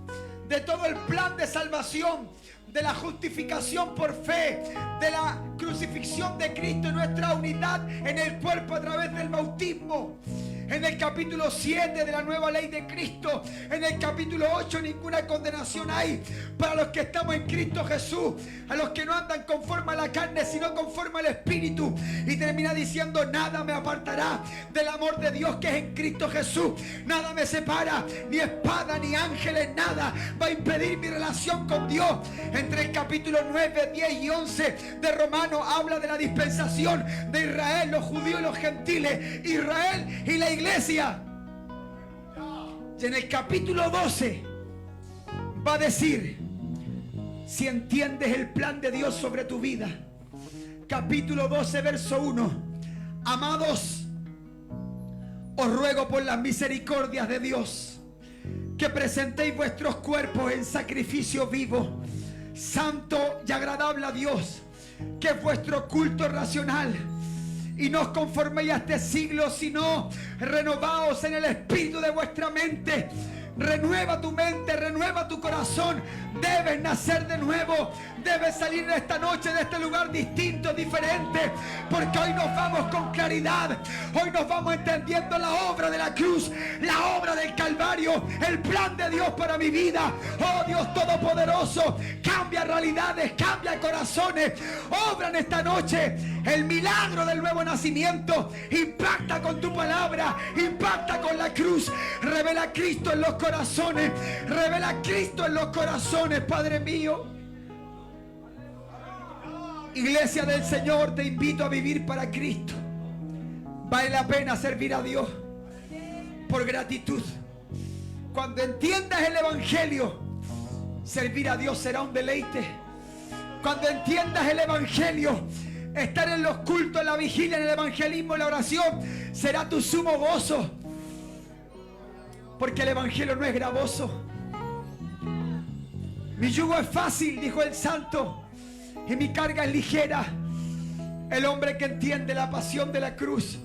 de todo el plan de salvación, de la justificación por fe, de la crucifixión de Cristo y nuestra unidad en el cuerpo a través del bautismo. En el capítulo 7 de la nueva ley de Cristo. En el capítulo 8 ninguna condenación hay para los que estamos en Cristo Jesús, a los que no andan conforme a la carne sino conforme al Espíritu. Y termina diciendo, nada me apartará del amor de Dios que es en Cristo Jesús. Nada me separa, ni espada ni ángeles, nada va a impedir mi relación con Dios. Entre el capítulo 9, 10 y 11 de Romanos habla de la dispensación de Israel, los judíos y los gentiles, Israel y la iglesia. Y en el capítulo 12 va a decir, si entiendes el plan de Dios sobre tu vida. Capítulo 12, verso 1. Amados, os ruego por las misericordias de Dios que presentéis vuestros cuerpos en sacrificio vivo, santo y agradable a Dios, que es vuestro culto racional. Y no os conforméis a este siglo, sino renovaos en el espíritu de vuestra mente. Renueva tu mente, renueva tu corazón. Debes nacer de nuevo. Debes salir esta noche de este lugar distinto, diferente. Porque hoy nos vamos con claridad. Hoy nos vamos entendiendo la obra de la cruz, la obra del Calvario, el plan de Dios para mi vida. Oh Dios Todopoderoso, cambia realidades, cambia corazones. Obra en esta noche El milagro del nuevo nacimiento impacta con tu palabra, impacta con la cruz. Revela a Cristo en los corazones, revela a Cristo en los corazones, Padre mío. Iglesia del Señor, te invito a vivir para Cristo. Vale la pena servir a Dios por gratitud. Cuando entiendas el Evangelio, servir a Dios será un deleite. Cuando entiendas el Evangelio, estar en los cultos, en la vigilia, en el evangelismo, en la oración, será tu sumo gozo. Porque el Evangelio no es gravoso. Mi yugo es fácil, dijo el santo, y mi carga es ligera. El hombre que entiende la pasión de la cruz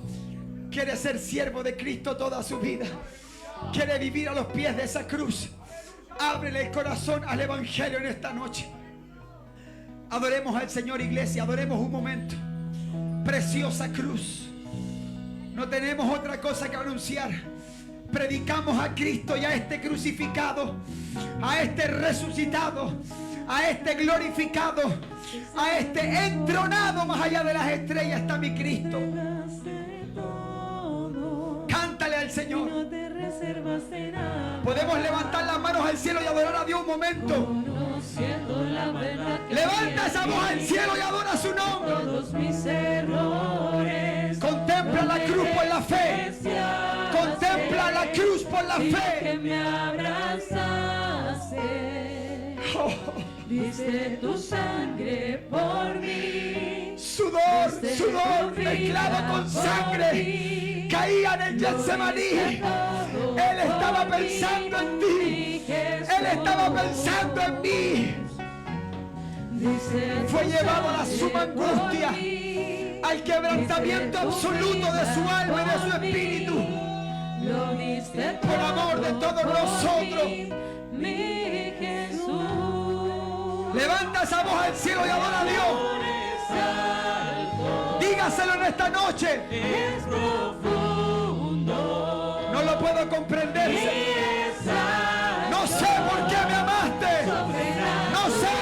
quiere ser siervo de Cristo toda su vida. Quiere vivir a los pies de esa cruz. Ábrele el corazón al Evangelio en esta noche. Adoremos al Señor, iglesia. Adoremos un momento. Preciosa cruz. No tenemos otra cosa que anunciar. Predicamos a Cristo y a este crucificado, a este resucitado, a este glorificado, a este entronado más allá de las estrellas está mi Cristo. Cántale al Señor. Podemos levantar las manos al cielo y adorar a Dios un momento. Levanta esa voz al cielo y adora su nombre. Contempla la cruz por la fe. Contempla la cruz por la fe. Oh. Diste tu sangre por mí. Sudor, sudor mezclado con sangre caía en el Getsemaní. Él estaba pensando en ti. Él estaba pensando en mí. Fue llevado a la suma angustia, al quebrantamiento absoluto de su alma y de su espíritu, por amor de todos nosotros. Levanta esa voz al cielo y adora a Dios. Dígaselo en esta noche. No lo puedo comprender. No sé por qué me amaste. No sé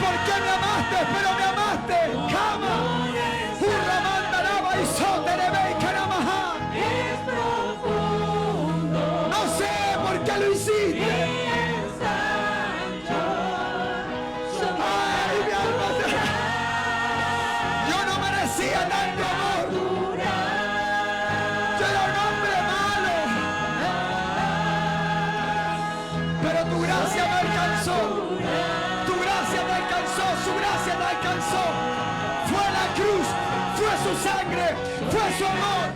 por qué me amaste, pero me amaste. Cama. Urra manda lava y soterebe y caramaja. No sé por qué lo hiciste. Su sangre, fue su amor.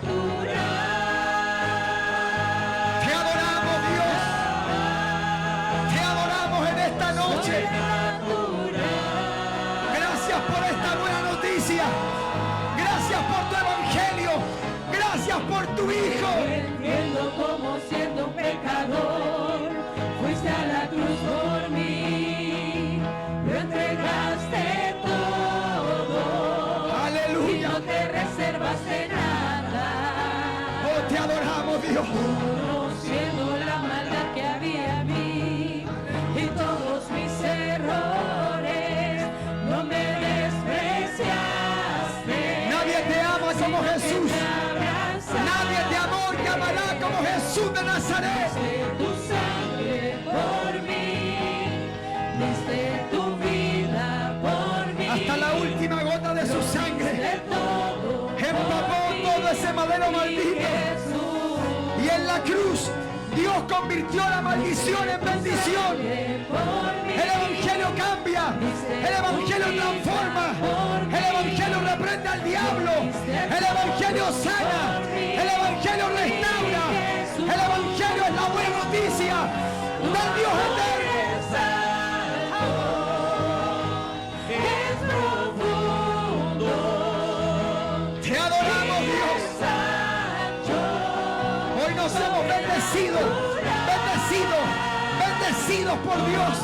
Te adoramos, Dios. Te adoramos en esta noche. Gracias por esta buena noticia. Gracias por tu evangelio. Gracias por tu Hijo. Entiendo como siendo un pecador, fuiste a la cruz por mí. Lo entregaste todo. Aleluya. No te reservaste nada. Oh, te adoramos, Dios. Conociendo la maldad que había en mí y todos mis errores, no me despreciaste. Nadie te ama como Jesús. Nadie te amó y amará como Jesús de Nazaret. Diste tu sangre por mí, diste tu vida por mí. Hasta la última gota de su sangre empapó todo ese madero maldito. Y en la cruz Dios convirtió la maldición en bendición. El evangelio cambia, el evangelio transforma, el evangelio reprende al diablo, el evangelio sana, el evangelio restaura, el evangelio es la buena noticia del Dios eterno. Te adoramos, Dios. Hoy nos hemos bendecidos, bendecidos por Dios.